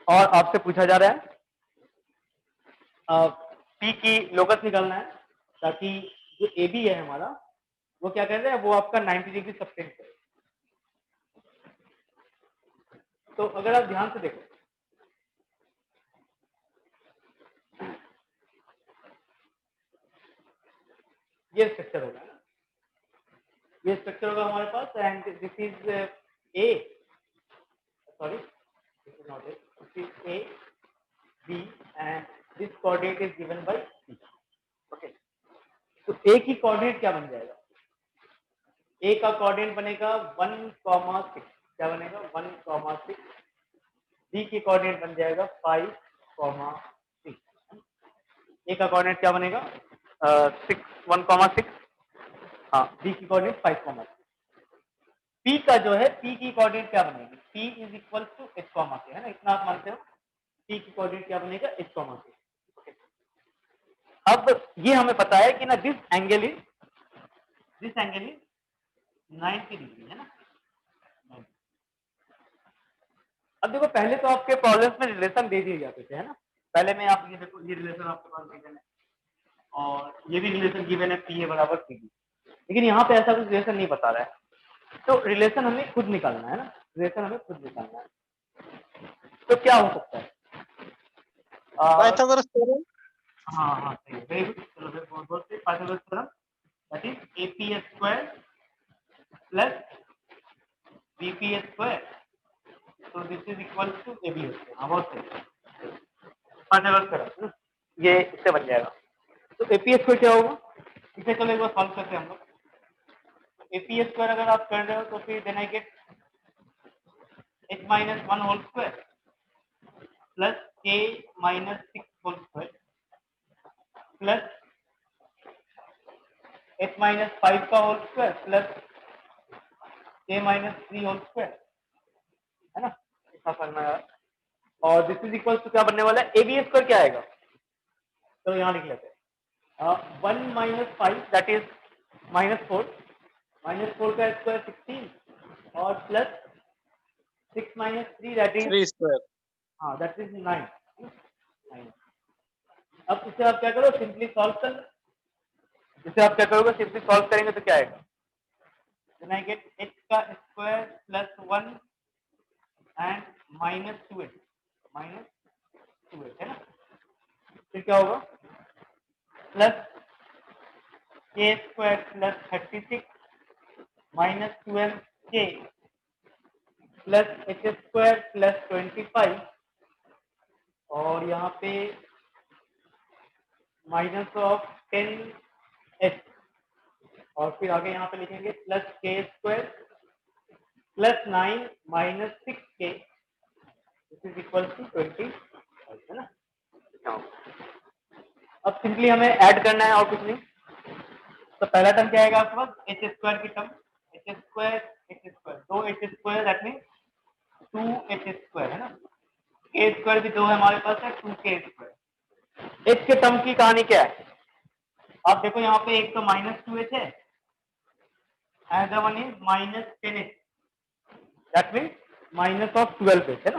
और आपसे पूछा जा रहा है P की लोकस निकालना है ताकि जो AB है हमारा वो क्या कर रहा है, वो आपका 90 डिग्री सबटेंड करे। तो अगर आप ध्यान से देखो ये स्ट्रक्चर होगा ना, ये स्ट्रक्चर होगा हमारे पास and this is A, sorry this is not A, this is A, B and this coordinate is given by C. Okay, तो A की कोऑर्डिनेट क्या बन जाएगा, A का कोऑर्डिनेट बनेगा 1,6, क्या बनेगा 1,6, B की कोऑर्डिनेट बन जाएगा 5,6, A का कोऑर्डिनेट क्या बनेगा 1,6, हाँ B की कोऑर्डिनेट 5,6। P का जो है P की कोऑर्डिनेट क्या बनेगी, P is equal to H comma K, है ना, इतना आप मानते हो, P की कोऑर्डिनेट क्या बनेगा H कॉमा के। अब ये हमें पता है कि ना दिस एंगल इज 90 डिग्री, है ना। अब देखो पहले तो आपके प्रॉब्लम्स में रिलेशन दे दिए जाते थे, है ना, पहले में आप ये देखो ये रिलेशन आपके पास गिवन है और ये भी रिलेशन गिवन है P बराबर PB, लेकिन यहाँ पे ऐसा कुछ रिलेशन नहीं बता रहा है, तो रिलेशन हमें खुद निकालना है ना, रिलेशन हमें खुद निकालना है। तो क्या हो सकता है, पाइथागोरस थ्योरम। हाँ सही है, वेरी गुड, चलो फिर बहुत से Pythagoras theorem that is AP square plus BP square, तो this is equal to AB होता है। हाँ बहुत सही, पाइथागोरस थ्योरम ये इससे बन जाएगा। तो AP स्क्वायर क्या होगा, इसे चलो एक बार सॉल्व करते हैं हम लोग। AP स्क्वायर अगर आप कर रहे हो तो फिर then I get H minus 1 whole square plus K minus 6 whole square plus H minus 5 का whole square plus K minus 3 whole square, है ना, इतना करना है। और दिस इज इक्वल टू क्या बनने वाला है, AB स्क्वायर क्या आएगा, तो यहाँ लिख लेते हैं 1 minus 5 दैट इज -4 का स्क्वायर 16 और plus 6 minus 3 that is 3 square, हाँ दैट इज 9। अब इसे आप क्या करो, सिंपली सॉल्व कर लो, इसे आप क्या करोगे, सिंपली सॉल्व करेंगे तो क्या आएगा, देन आई गेट h का स्क्वायर प्लस 1 एंड -2h है ना, फिर क्या होगा plus k square plus 36 minus 12k plus h square plus 25 और यहाँ पे माइनस ऑफ 10h और फिर आगे यहाँ पे लिखेंगे plus k square plus 9 minus 6k this is equal to 20, है ना। अब सिंपली हमें ऐड करना है और कुछ नहीं, तो पहला टर्म क्या आएगा आपके पास, एच स्क्वायर की टर्म, एच स्क्वायर दो H square that mean 2h square, है ना, के स्क्वायर भी दो है हमारे पास है 2k स्क्वायर। एच के टर्म की कहानी क्या है, आप देखो यहाँ पे एक तो -2h है and the one is -10h that mean minus of 12h, है ना,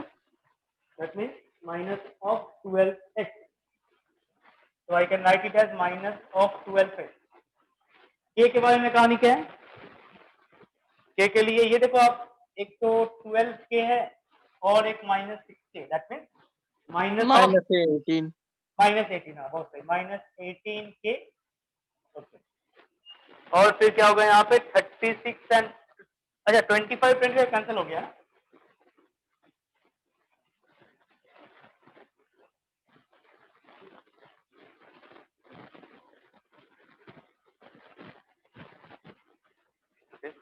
that mean minus of 12h, so I can write it as minus of 12h। k के बारे में कहानी क्या है, k के लिए ये देखो आप, एक तो 12k है और एक -6k that mean minus of -18, -18, हाँ बहुत सही, -18 के। ओके, और फिर क्या होगा यहाँ पे 36 एंड, अच्छा 25 कैंसिल हो गया ना।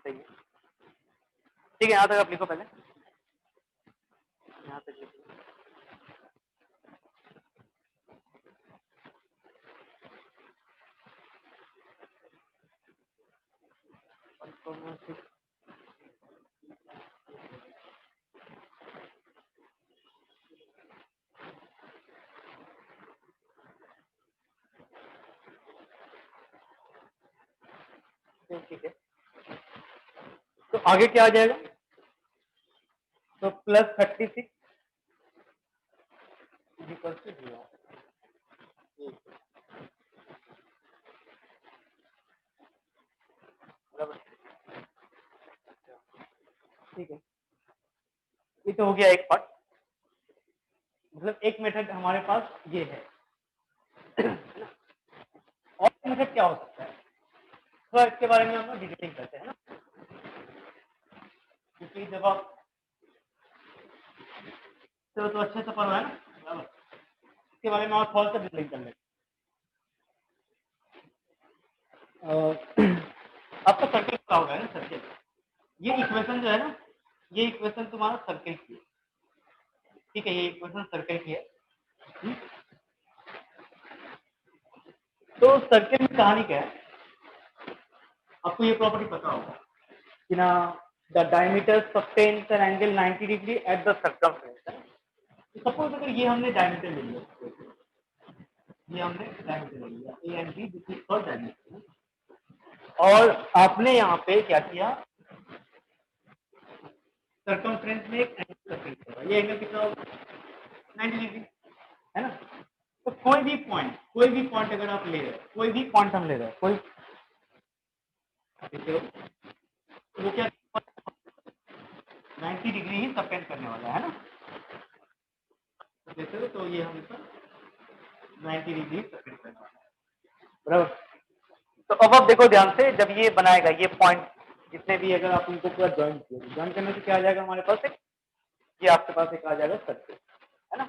सही है, ठीक है, यहाँ तक आप लिखो पहले, यहाँ तक लिखो। ठीक है, तो आगे क्या आ जाएगा, तो +36 इक्वल टू 0, बराबर, ठीक है। ये तो हो गया एक पार्ट, मतलब एक मेथड हमारे पास ये है। और मेथड क्या हो सकता है, थोड़ा इसके बारे में हम डिटेलिंग करते हैं ना, क्योंकि जब आप तो अच्छे से पढ़ रहे हैं ना, बराबर, इसके बारे में और थोड़ा सा डिटेलिंग कर लेते हैं। आपका सर्किल क्या होगा ना, सर्किल, ये इक्वेशन जो है ना, ये इक्वेशन तुम्हारा सर्किल की है, ठीक है, ये इक्वेशन सर्किल की है। तो सर्किल में कहानी क्या है, आपको ये प्रॉपर्टी पता होगा कि ना, the diameter sustains an angle 90 degree at the circumference. Suppose अगर ये हमने डायमीटर ले लिया, ये हमने डायमीटर ले लिया A and B, this is called diameter, और आपने यहाँ पे क्या किया, सर्कमफ्रेंस में एक एंगल सस्टेन किया, ये एंगल कितना होगा, 90 डिग्री, है ना। तो कोई भी पॉइंट अगर आप ले रहे हैं, कोई भी पॉइंट हम ले रहे हैं, कोई तो वो क्या 90 डिग्री ही सस्टेन करने वाला है ना, देखते हो, तो ये हमेशा 90 डिग्री सस्टेन करने वाला है, बराबर। तो अब आप देखो ध्यान से, जब ये बनाएगा ये पॉइंट जितने भी, अगर आप उनको पूरा ज्वाइन किए, ज्वाइन करने से क्या आ जाएगा हमारे पास, एक ये आपके पास एक आ जाएगा सर्किल, है ना।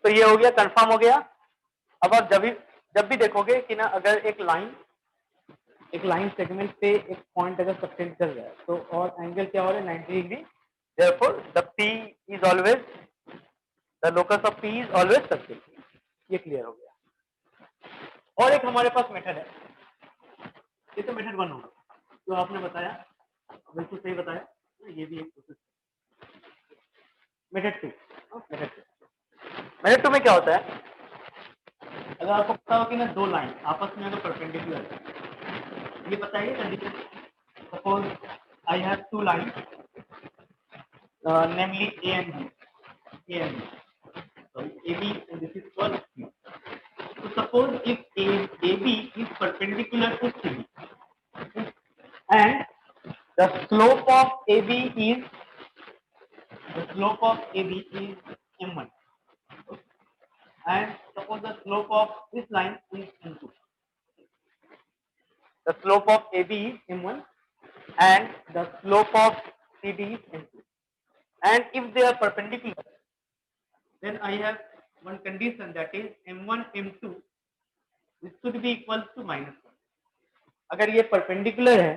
तो ये हो गया, कंफर्म हो गया। अब आप जब भी देखोगे कि ना, अगर एक लाइन सेगमेंट पे एक पॉइंट अगर सस्टेन कर रहा है, तो और एंगल क्या हो रहा है, 90 degree, therefore the P is always, the locus of P is always circle. ये क्लियर हो गया। और एक हमारे पास मेथड है, ये तो मेथड 1 होगा, जो आपने बताया बिल्कुल सही बताया, ये भी एक प्रोसेस। मेथड 2, मेथड 2 में क्या होता है, अगर आपको पता हो कि ना दो लाइन आपस में अगर परपेंडिकुलर है, ये बताइए condition, suppose I have two line, namely A and B, sorry, AB, and this is called C. So suppose if AB is perpendicular to CD, and the slope of AB is M1, and suppose the slope of this line is M2. The slope of AB is M1 and the slope of CD is M2. And if they are perpendicular, then I have one condition, that is M1 M2 this should be equal to -1. अगर ये perpendicular है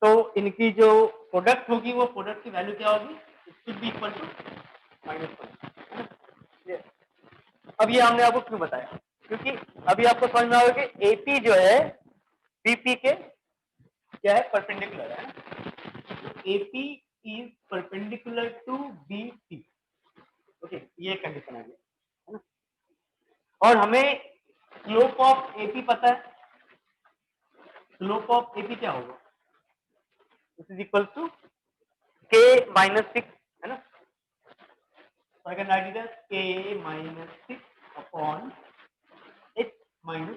तो इनकी जो product होगी, वो product की value क्या होगी, it should be equal to -1। अब ये हमने आपको क्यों बताया, क्योंकि अभी आपको समझ में आएगा कि एपी जो है बीपी के क्या है, परपेंडिकुलर है ना, AP is perpendicular to BP, okay, ये कंडीशन है ना। और हमें स्लोप ऑफ एपी पता है, स्लोप ऑफ एपी क्या होगा, दिस इज इक्वल टू के -6, है ना। So I can write it as k -6 upon h -1।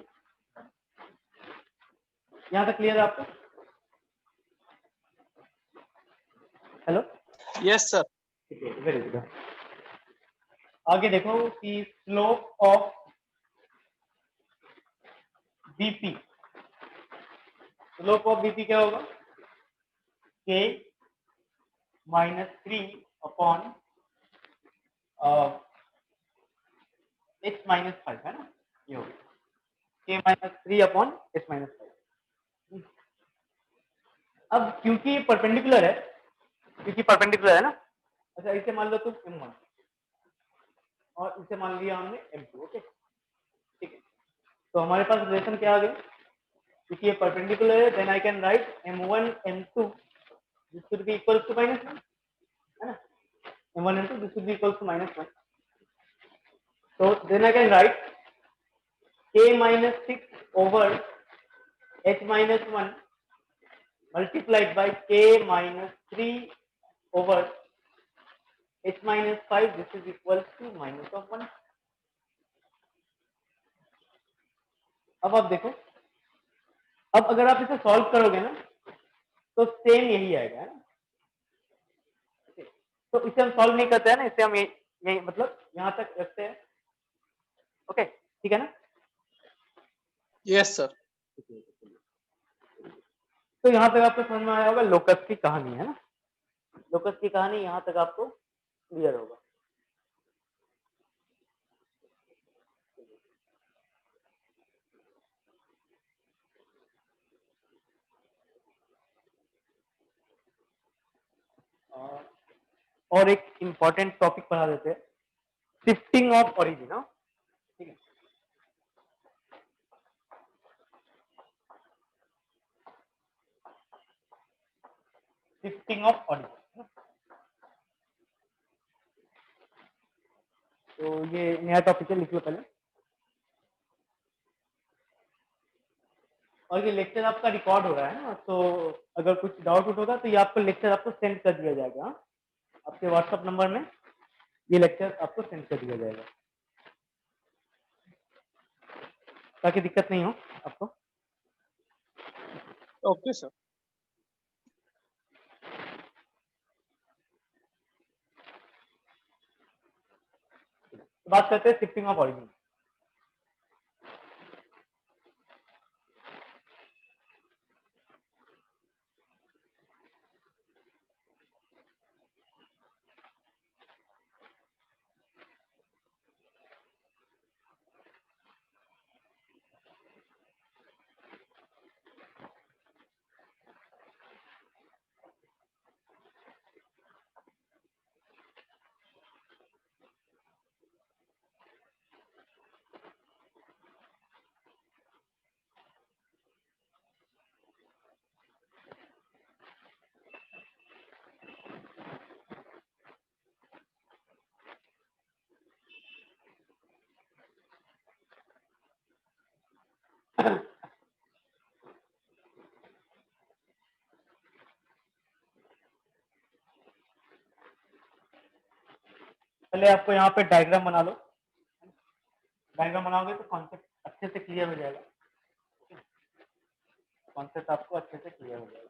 यहाँ तक क्लियर है आपको, हेलो, Yes, sir. ठीक है, वेरी गुड। आगे देखो कि slope of BP, slope of BP क्या होगा, के -3 अपॉन h-5 है ना, ये होगा k-3 अपॉन h-5। अब क्योंकि ये परपेंडिकुलर है ना, अच्छा इसे मान लो तुम m1 और इसे मान लिया हमने m2। ओके ठीक है, तो हमारे पास रिलेशन क्या आ गया, क्योंकि ये परपेंडिकुलर है, then I can write m1 m2 this should be equal to -1 है ना, m1 m2 this should be equal to -1, so then I can write k-6 over h-1 multiplied by k-3 over h-5, this is equal to -1। अब आप देखो, अब अगर आप इसे solve करोगे ना तो सेम यही आएगा है ना, तो इसे हम सॉल्व नहीं करते हैं ना, इसे हम यही मतलब यहां तक रखते हैं। ओके ठीक है ना, यस सर। तो यहाँ तक आपको समझ में आया होगा लोकस की कहानी है ना, लोकस की कहानी यहाँ तक आपको क्लियर होगा। और एक इंपॉर्टेंट टॉपिक पढ़ा देते हैं, शिफ्टिंग ऑफ ओरिजिन। ठीक है, शिफ्टिंग ऑफ ओरिजिन, तो ये नया टॉपिक है, लिख लो पहले। और ये लेक्चर आपका रिकॉर्ड हो रहा है ना, तो अगर कुछ डाउट होगा तो ये आपको लेक्चर आपको सेंड कर दिया जाएगा, हाँ? आपके व्हाट्सएप नंबर में ये लेक्चर आपको सेंड कर दिया जाएगा, ताकि दिक्कत नहीं हो आपको। Okay sir. तो बात करते हैं शिफ्टिंग ऑफ ओरिजिन। पहले आपको यहाँ पे डायग्राम बना लो, डायग्राम बनाओगे तो कॉन्सेप्ट अच्छे से क्लियर हो जाएगा, कॉन्सेप्ट आपको अच्छे से क्लियर हो जाएगा।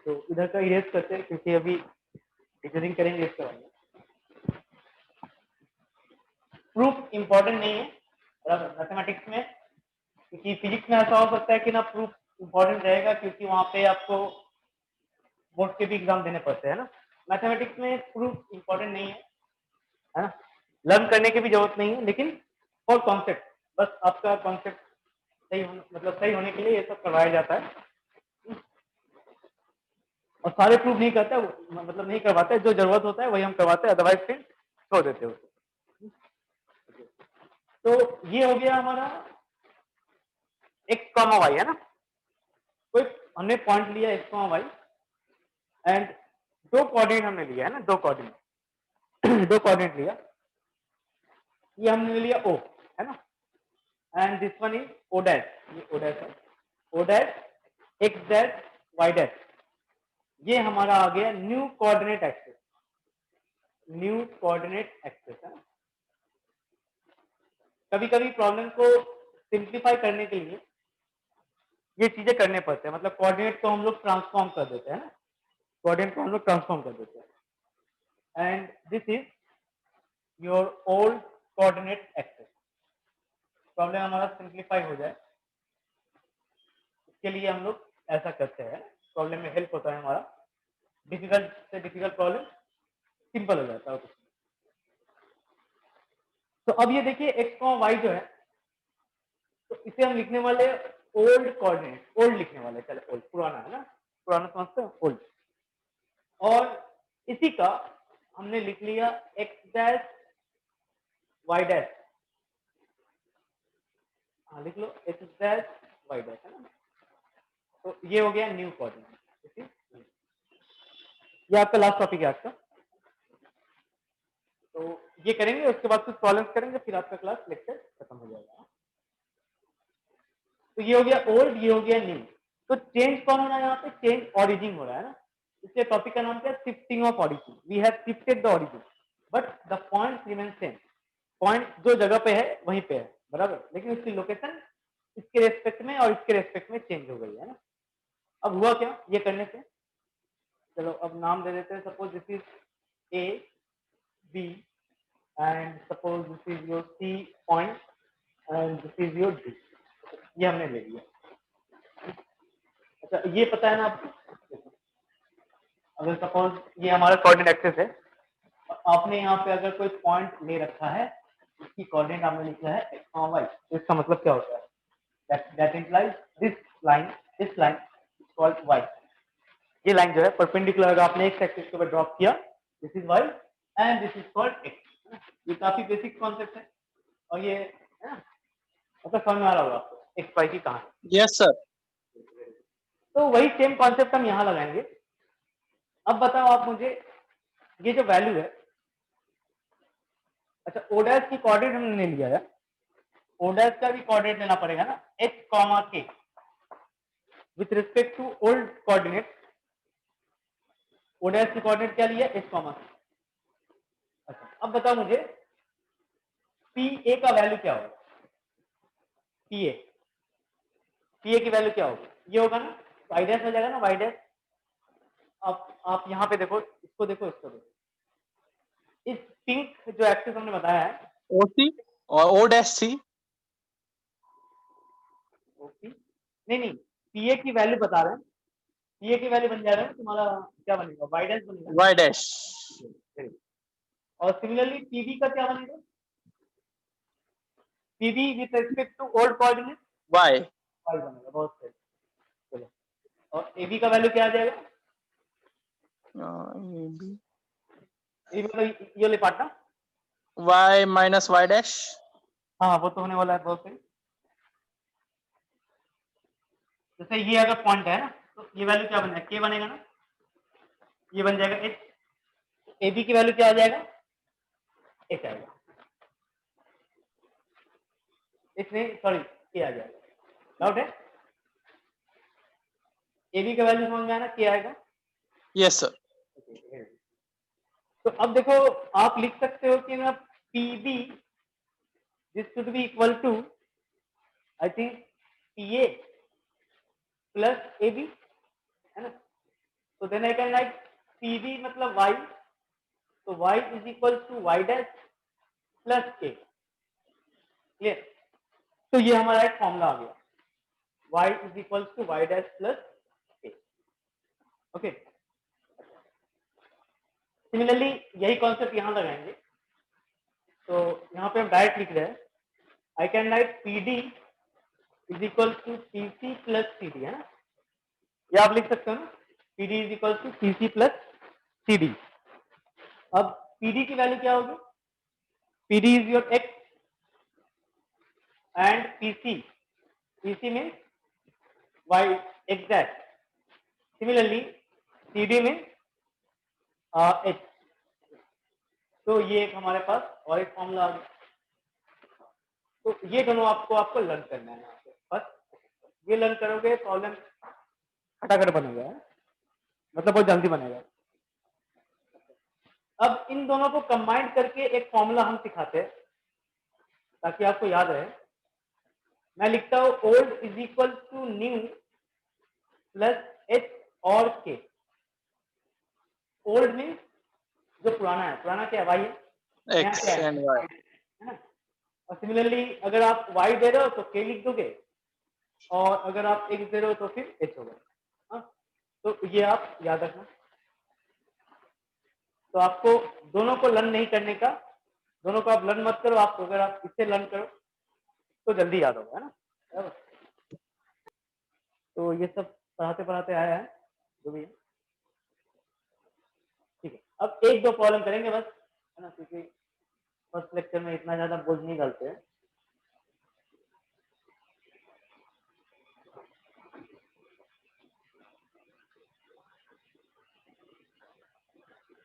तो इधर का इरेज करते हैं, क्योंकि अभी टीचरिंग करेंगे इसके बारे में। प्रूफ इंपॉर्टेंट नहीं है मैथमेटिक्स में, क्योंकि फिजिक्स में ऐसा हो सकता है कि ना प्रूफ इंपॉर्टेंट रहेगा, क्योंकि वहां पे आपको बोर्ड के भी एग्जाम देने पड़ते हैं ना। मैथमेटिक्स में प्रूफ इंपॉर्टेंट नहीं है ना, लर्न करने की भी जरूरत नहीं है, लेकिन फॉर कॉन्सेप्ट, बस आपका कॉन्सेप्ट सही मतलब सही होने के लिए ये सब करवाया जाता है। और सारे प्रूफ नहीं करते, मतलब नहीं करवाते, जो जरूरत होता है वही हम करवाते हैं, अदरवाइज फिर छोड़ देते हो। तो ये हो गया हमारा एक्स कॉमा वाई है ना, कोई हमने पॉइंट लिया एक्स कॉमा वाई एंड दो कोऑर्डिनेट हमने लिया है ना, दो कोऑर्डिनेट दो कोऑर्डिनेट लिया, ये हमने लिया ओ है ना, and this one is O dash, ये ओ डैश है, O dash X dash Y dash, ये हमारा आ गया new coordinate axis, new coordinate axis है। कभी कभी प्रॉब्लम को सिंप्लीफाई करने के लिए ये चीजें करने पड़ते हैं, मतलब कोऑर्डिनेट को हम लोग ट्रांसफॉर्म कर देते हैं ना, कोऑर्डिनेट को हम लोग ट्रांसफॉर्म कर देते हैं, and this is your old coordinate axes. Problem हमारा सिंप्लीफाई हो जाए इसके लिए हम लोग ऐसा करते हैं, प्रॉब्लम में हेल्प होता है हमारा। डिफिकल्ट से डिफिकल्ट प्रॉब्लम सिंपल हो जाता है। तो अब ये देखिए x, y जो है, तो इसे हम लिखने वाले ओल्ड कोऑर्डिनेट, ओल्ड लिखने वाले, चले ओल्ड, पुराना है ना, पुराना समझते हैं, ओल्ड। और इसी का हमने लिख लिया x डैश y डैश, हाँ लिख लो x डैश y डैश, है ना। तो ये हो गया न्यू कोऑर्डिनेट। ये आपका लास्ट टॉपिक है आज का। तो ये करेंगे, उसके बाद कुछ प्रॉब्लम्स करेंगे, फिर आपका क्लास लेक्चर खत्म हो जाएगा। तो ये हो गया ओल्ड, ये हो गया न्यू। तो चेंज कौन हो रहा है यहाँ पे? चेंज ओरिजिन हो रहा है ना। इसलिए टॉपिक का नाम क्या है? Shifting of origin. We have shifted the origin but the point remain same. Point जो जगह पे है वहीं पे है, बराबर, लेकिन उसकी लोकेशन इसके रेस्पेक्ट में और इसके रेस्पेक्ट में चेंज हो गई है ना। अब हुआ क्या ये करने से? चलो अब नाम दे देते हैं। Suppose this is A B and suppose this is your C point and this is your D. ये हमने ले लिया। अच्छा ये पता है ना आपको, अगर सपोज ये हमारा कोऑर्डिनेट एक्सेस है और आपने यहाँ पे अगर कोई पॉइंट ले रखा है, इसकी कोऑर्डिनेट आपने लिखा है एक्स वाई, तो इसका मतलब क्या होता है? That implies this line is called Y. ये लाइन जो है परपेंडिकुलर अगर आपने एक्स एक्सिस के ऊपर ड्रॉप किया, this is Y and this is called X. ये काफी बेसिक कॉन्सेप्ट है और ये है ना, मतलब समझ में आ रहा होगा आपको एक्स वाई की कहानी। Yes sir. तो वही सेम कॉन्सेप्ट हम यहाँ लगाएंगे। अब बताओ आप मुझे, ये जो वैल्यू है, अच्छा ओ डैश की कोऑर्डिनेट हमने लिया है, ओ डैश का भी कोऑर्डिनेट लेना पड़ेगा ना, h comma k with respect to old coordinate. O dash की कोऑर्डिनेट क्या लिया? h comma k। अच्छा अब बताओ मुझे pa का वैल्यू क्या होगा? pa की वैल्यू क्या होगी? ये होगा ना, y डैश हो जाएगा ना, y डैश। आप यहाँ पे देखो, इसको देखो, इसको देखो, इस पिंक जो एक्सिस हमने बताया है, ओसी और ओ डैश सी। ओके नहीं, pa की वैल्यू बता रहे हैं। pa की वैल्यू बन जाएगा तुम्हारा, क्या बनेगा? y डैश बनेगा। Y dash. और सिमिलरली pb का क्या बनेगा? pb with respect to old coordinate Y. y बनेगा। बहुत सही, चलो। और ab का वैल्यू क्या आ जाएगा? ab मतलब ये ले पार्ट ना, वाई माइनस वाई डैश। हाँ वो तो होने वाला है। बहुत सही। जैसे ये अगर पॉइंट है ना, तो ये वैल्यू क्या बनेगा? k बनेगा ना, ये बन जाएगा h। ab की वैल्यू क्या आ जाएगा? h आएगा, इसमें सॉरी k आ जाएगा। डाउट है? ab का वैल्यू समझ में आया ना, k आएगा। Yes sir. तो अब देखो आप लिख सकते हो कि ना pb this should be equal to I think pa plus ab, है ना। तो then I can write pb मतलब y, तो y is equal to y dash plus k। Clear? तो ये हमारा एक फॉर्मूला आ गया, y is equal to y dash plus k। Okay, similarly यही कॉन्सेप्ट यहाँ लगाएंगे। तो यहाँ पे हम डायरेक्ट लिख रहे हैं, I can write pd is equal to pc plus cd, है ना। ये आप लिख सकते हो ना, pd is equal to pc plus cd। अब pd की वैल्यू क्या होगी? pd is your x and pc means y exact। Similarly cd means h। तो ये एक हमारे पास और एक फॉर्मूला आ गया। तो ये दोनों आपको लर्न करना है यहाँ पे, बस ये लर्न करोगे प्रॉब्लम फटाफट बनेगा, मतलब बहुत जल्दी बनेगा। अब इन दोनों को कंबाइन करके एक फॉर्मूला हम सिखाते हैं ताकि आपको याद रहे। मैं लिखता हूं old is equal to new plus h और k। ओल्ड मीन्स जो पुराना है, पुराना क्या है? वाई है। नया एक्स क्या एंड है? वाई। है ना। और सिमिलरली अगर आप y दे रहे हो तो k लिख दोगे, और अगर आप x दे रहे हो तो फिर h होगा। हाँ, तो ये आप याद रखना। तो आपको दोनों को लर्न नहीं करने का, दोनों को आप लर्न मत करो, आप अगर आप इससे लर्न करो तो जल्दी याद होगा, है ना। बराबर। तो ये सब पढ़ाते पढ़ाते आया है जो भी है। ठीक है, अब एक दो प्रॉब्लम करेंगे बस, है ना, क्योंकि फर्स्ट लेक्चर में इतना ज्यादा बोझ नहीं डालते हैं।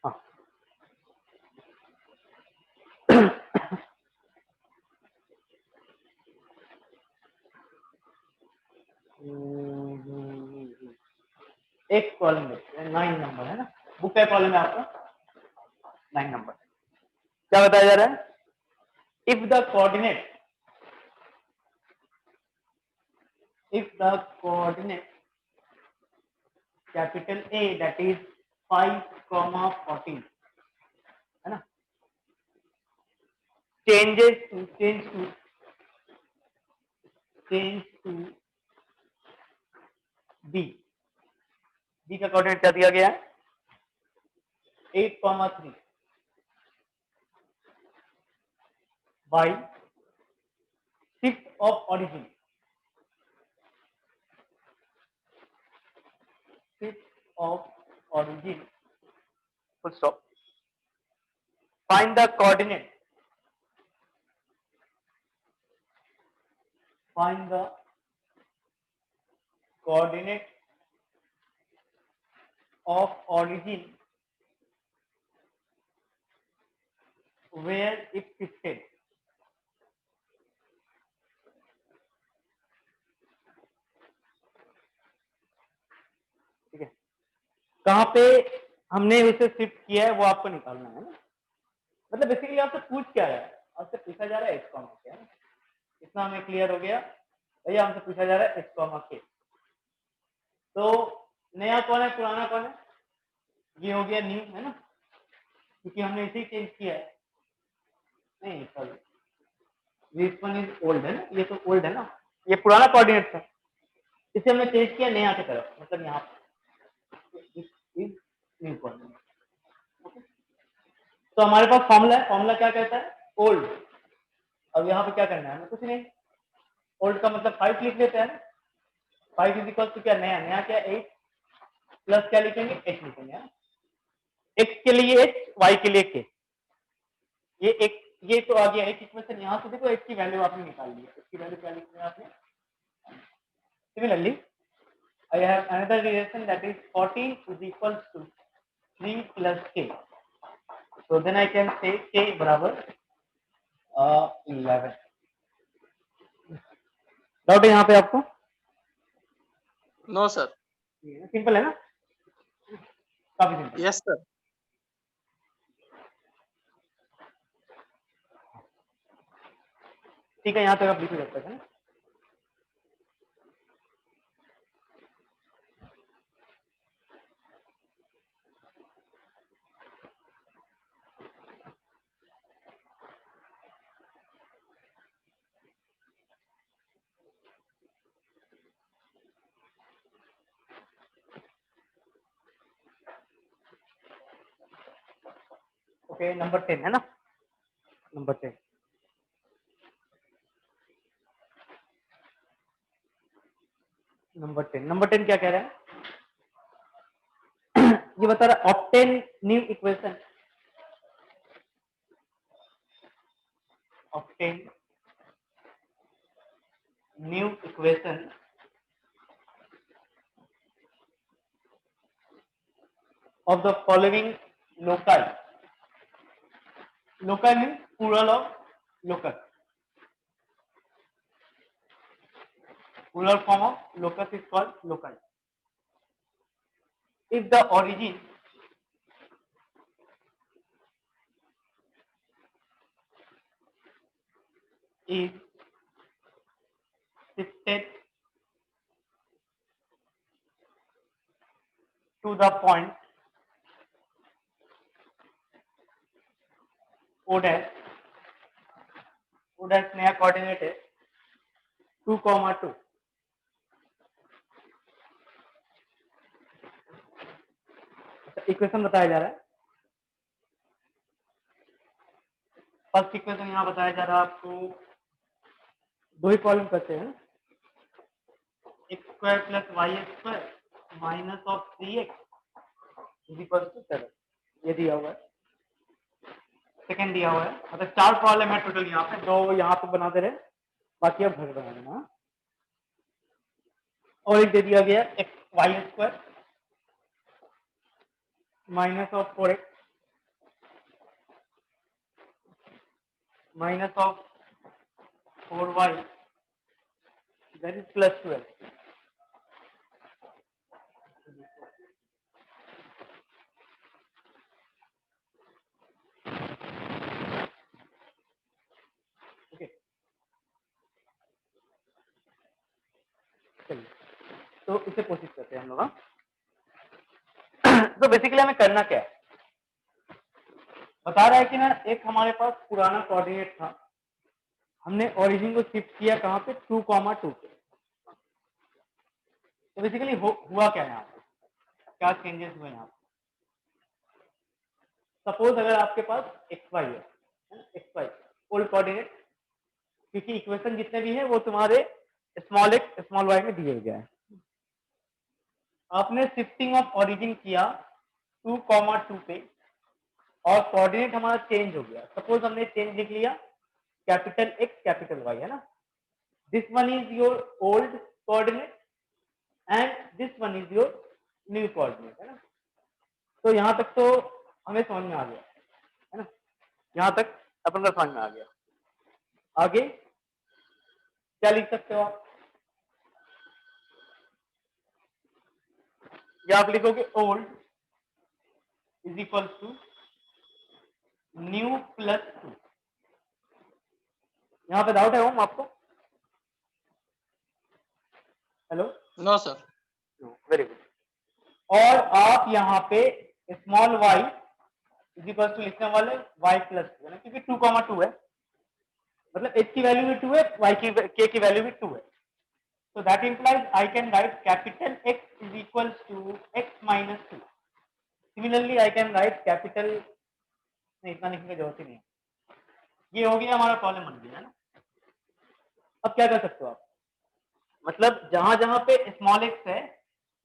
हाँ एक कॉलम देखते हैं, 9 नंबर है ना, बुक का कॉलम है आपका 9 नंबर। क्या बताया जा रहा है? If the coordinate capital A that is 5,14, है ना, change to B का कोऑर्डिनेट क्या दिया गया है? 8,3 by 6 of origin, 6 of origin, full stop. Find the coordinate. Find the coordinate of origin where it shifted. ठीक है, कहां पे हमने उसे शिफ्ट किया है वो आपको निकालना है ना। मतलब बेसिकली आपसे पूछ क्या रहा है? आपसे पूछा जा रहा है एक्स कॉमा के, इतना हमें क्लियर हो गया भैया। हमसे पूछा जा रहा है एक्स कॉमा के। तो नया कौन है, पुराना कौन है? ये हो गया न्यू, है ना, क्योंकि हमने इसे चेंज किया है। नहीं sorry, this one is old, है ना, ये तो ओल्ड है ना, ये पुराना कोऑर्डिनेट था, इसे हमने चेंज किया नया की तरफ, मतलब यहाँ पे इज न्यू कोऑर्डिनेट। तो हमारे पास फॉर्मूला है, फॉर्मूला क्या कहता है? ओल्ड। अब यहाँ पे क्या करना है? हमें कुछ नहीं, ओल्ड का मतलब 5 लिख लेते हैं। 5 इज इक्वल टू क्या? नया, नया क्या? 8 प्लस क्या लिखेंगे? h लिखेंगे। x के लिए h, y के लिए k। ये एक, ये तो आ गया एक इक्वेशन। यहाँ से देखो h की वैल्यू आपने निकाल ली है। h की वैल्यू क्या लिखनी है आपने? Similarly I have another relation that is 14 is equals to 3 plus k. So then I can say k बराबर 11। डाउट है यहाँ पे आपको? No sir. सिंपल है ना, काफी सिंपल। Yes sir. ठीक है, यहाँ तक आप लिख सकते हैं। ओके, नंबर 10 है ना, नंबर 10। नंबर 10 क्या कह रहा है? ये बता रहा है obtain new equation, obtain new equation of the following loci. Loci means plural of locus. Plural form of locus is called loci. If the origin is shifted to the point O dash वो dash नया coordinate है 2,2। Equation बताया जा रहा है, first equation यहाँ बताया जा रहा है आपको, दो ही कॉलम करते हैं, X square plus Y square minus of 3x is equal to 7, ये दिया हुआ है। सेकंड दिया हुआ है, मतलब 4 प्रॉब्लम है टोटल यहाँ पे, 2 यहाँ पे बना दे रहे, बाकी अब घर बना देना। और एक दे दिया गया X Y square minus of 4x minus of 4y that is plus 12। Okay, चलिए तो इसे कोशिश करते हैं हम लोग। तो बेसिकली हमें करना क्या है, बता रहा है कि ना एक हमारे पास पुराना कोऑर्डिनेट था, हमने ओरिजिन को शिफ्ट किया कहाँ पे 2,2 पे। तो बेसिकली हुआ क्या यहाँ पे, क्या चेंजेस हुए यहाँ पे। सपोज अगर आपके पास एक्स वाई है, एक्स वाई ओल्ड कोऑर्डिनेट, क्योंकि इक्वेशन जितने भी हैं वो तुम्हारे स्मॉल एक्स स्मॉल वाई में दिए गए हैं। आपने शिफ्टिंग ऑफ ओरिजिन किया 2,2 पे और कोऑर्डिनेट हमारा चेंज हो गया। सपोज हमने चेंज लिख लिया कैपिटल एक्स कैपिटल वाई, है ना। This one is your old coordinate and this one is your new coordinate, है ना। तो यहां तक तो हमें समझ में आ गया, है ना, यहां तक अपन को समझ में आ गया। आगे क्या लिख सकते हो आप, या आप लिखोगे old is equal to new plus 2। यहाँ पे डाउट है ओम आपको? Hello, no sir. Very good. और आप यहाँ पे small Y is equal to लिखने वाले y प्लस 2, है ना, क्योंकि 2,2 है, मतलब x की वैल्यू भी 2 है, y की k की वैल्यू भी 2 है। So that implies I can write capital X is equals to x minus 2. Similarly, I can write capital, नहीं इतना लिखने की जरूरत ही नहीं है। ये हो गया हमारा कॉलम बन गया, है ना। अब क्या कर सकते हो आप, मतलब जहां जहां पे स्मॉल x है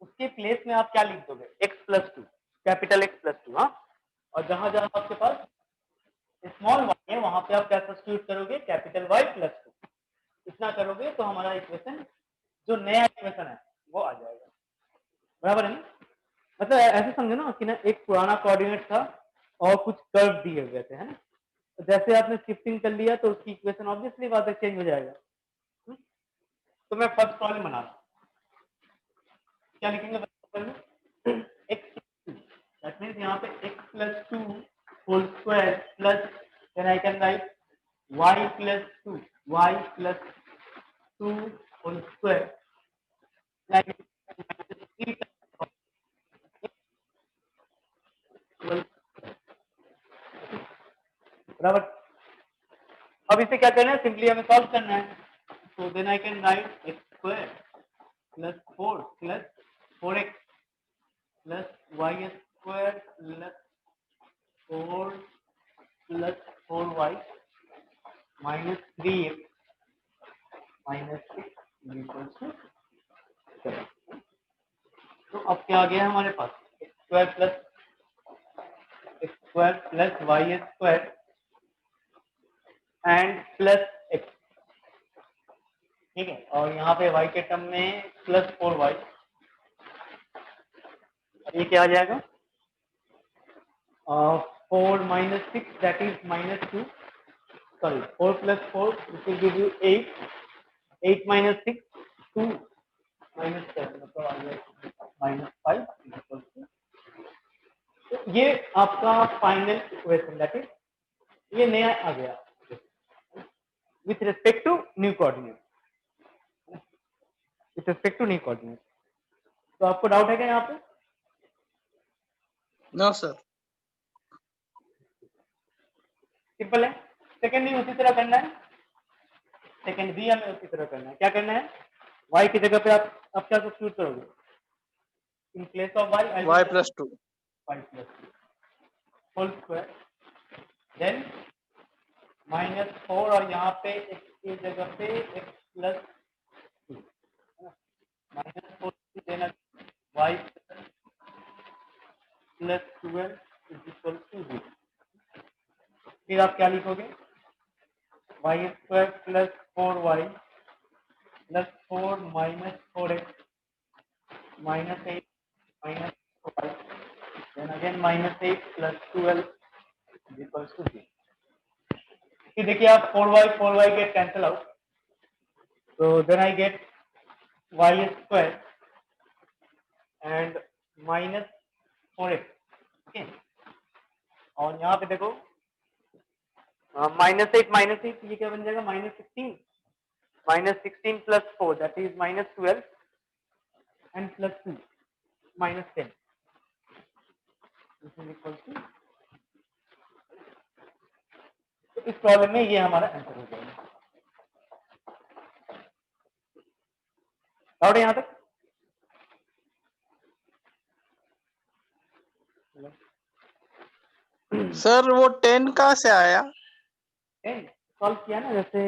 उसके प्लेस में आप क्या लिख दोगे, x plus 2, capital X plus 2, हाँ। और जहां जहां आपके पास स्मॉल y है वहां पे आप क्या सब्स्टिट्यूट करोगे, कैपिटल Y प्लस 2। इतना करोगे तो हमारा इक्वेशन, जो नया इक्वेशन है वो आ जाएगा, बराबर है ना। मतलब ऐसे समझो ना कि ना एक पुराना कोऑर्डिनेट था और कुछ कर्व दिए हुए थे, है ना। तो जैसे आपने शिफ्टिंग कर लिया तो उसकी इक्वेशन ऑब्वियसली बात है चेंज हो जाएगा। तो मैं फर्स्ट प्रॉब्लम बना रहा हूँ, क्या लिखेंगे x, दैट मींस यहाँ पे x plus 2 whole square plus, then I can write y plus 2 y plus 2 whole square बराबर। अब इसे क्या करना है, सिंपली हमें सॉल्व करना है। तो then I can write x square plus 4 plus 4x plus Y square plus 4 plus 4y minus 3x minus 6 equal to 7। तो अब क्या आ गया हमारे पास, x square plus Y square and plus x, ठीक है। और यहाँ पे y के टर्म में प्लस 4y, ये क्या आ जाएगा, 4 minus 6 that is minus 2, sorry 4 plus 4 which will give you 8, 8 minus 6 2 minus 7, मतलब आ जाएगा माइनस 5 इक्वल टू। तो ये आपका फाइनल इक्वेशन, दैट इज ये नया आ गया with respect to new coordinate, with respect to new coordinate. तो आपको डाउट है क्या यहाँ पे? No sir. सिंपल है। सेकेंड भी उसी तरह करना है, सेकंड भी हमें उसी तरह करना है। क्या करना है, y की जगह पे आप क्या सब्स्टिट्यूट करोगे, in place of y y plus 2 y plus 2 whole square, then -4 और यहाँ पे x की जगह पे x प्लस 2, -4 देना y plus 12 is equal to 0। फिर आप क्या लिखोगे, y square plus 4y plus 4 minus 4x minus 8 minus 5 then again -8 plus 12 is equal to 0। फिर देखिए आप 4y get cancel out, so then I get y square and minus 4x, okay, और यहाँ पे देखो -8 ये क्या बन जाएगा, -16 plus 4 that is -12 and plus 2 -10 this is equal to. तो इस प्रॉब्लम में ये हमारा आंसर हो जाएगा। डाउट है यहाँ तक? सर वो 10 कहाँ से आया? सॉल्व किया ना, जैसे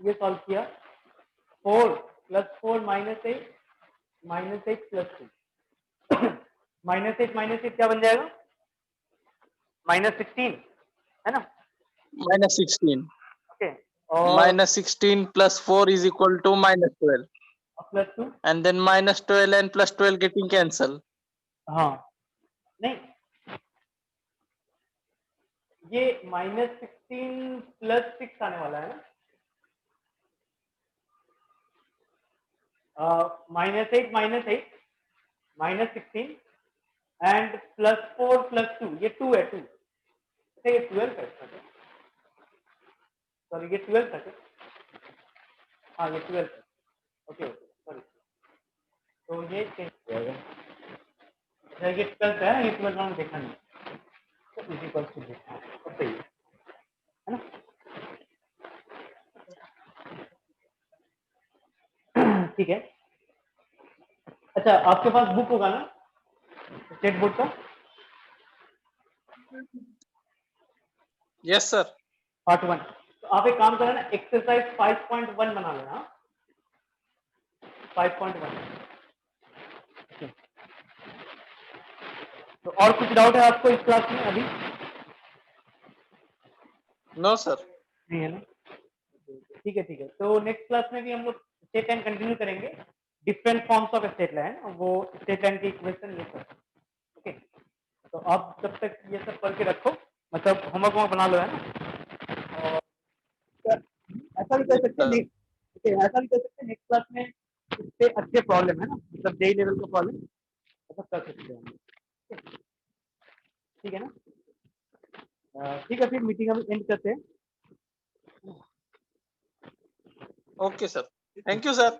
ये सॉल्व किया 4 प्लस 4 -8 प्लस 2 -8 क्या बन जाएगा, -16 है ना, -16 ओके, और -16 plus 4 is equal to -12 plus 2, and then -12 and plus 12 getting cancel. हाँ नहीं, ये -16 प्लस 6 आने वाला है ना, -8 -16 एंड प्लस 4 प्लस 2, ये 2 है, 2 अच्छा ये 12 है, सॉरी ये 12 है, हाँ ये 12 है, ओके सॉरी, तो ये चेंज हो जाएगा, अच्छा ये 12 है, ये 12 राउंड देखा नहीं, तो इज इक्वल टू देखा तो सही है ना। ठीक है, अच्छा आपके पास बुक होगा ना स्टेट बोर्ड का? Yes sir. पार्ट 1, तो आप एक काम करें ना, एक्सरसाइज 5.1 बना लेना, 5.1। तो और कुछ डाउट है आपको इस क्लास में अभी? No sir. नहीं है ना, ठीक है ठीक है, तो नेक्स्ट क्लास में भी हम लोग स्टेट लाइन कंटिन्यू करेंगे, different forms of state line, वो स्टेट लाइन की इक्वेशन ये सब, ओके, तो आप तब तक ये सब करके रखो, मतलब होमवर्क बना लो, है ना, और ऐसा भी कर सकते हैं, ऐसा भी कर सकते हैं नेक्स्ट क्लास में इससे अच्छे प्रॉब्लम है ना, मतलब जेई लेवल का प्रॉब्लम ऐसा कर सकते हैं हम, ठीक है ना, ठीक है, फिर मीटिंग हम एंड करते हैं। Okay sir. Thank you sir.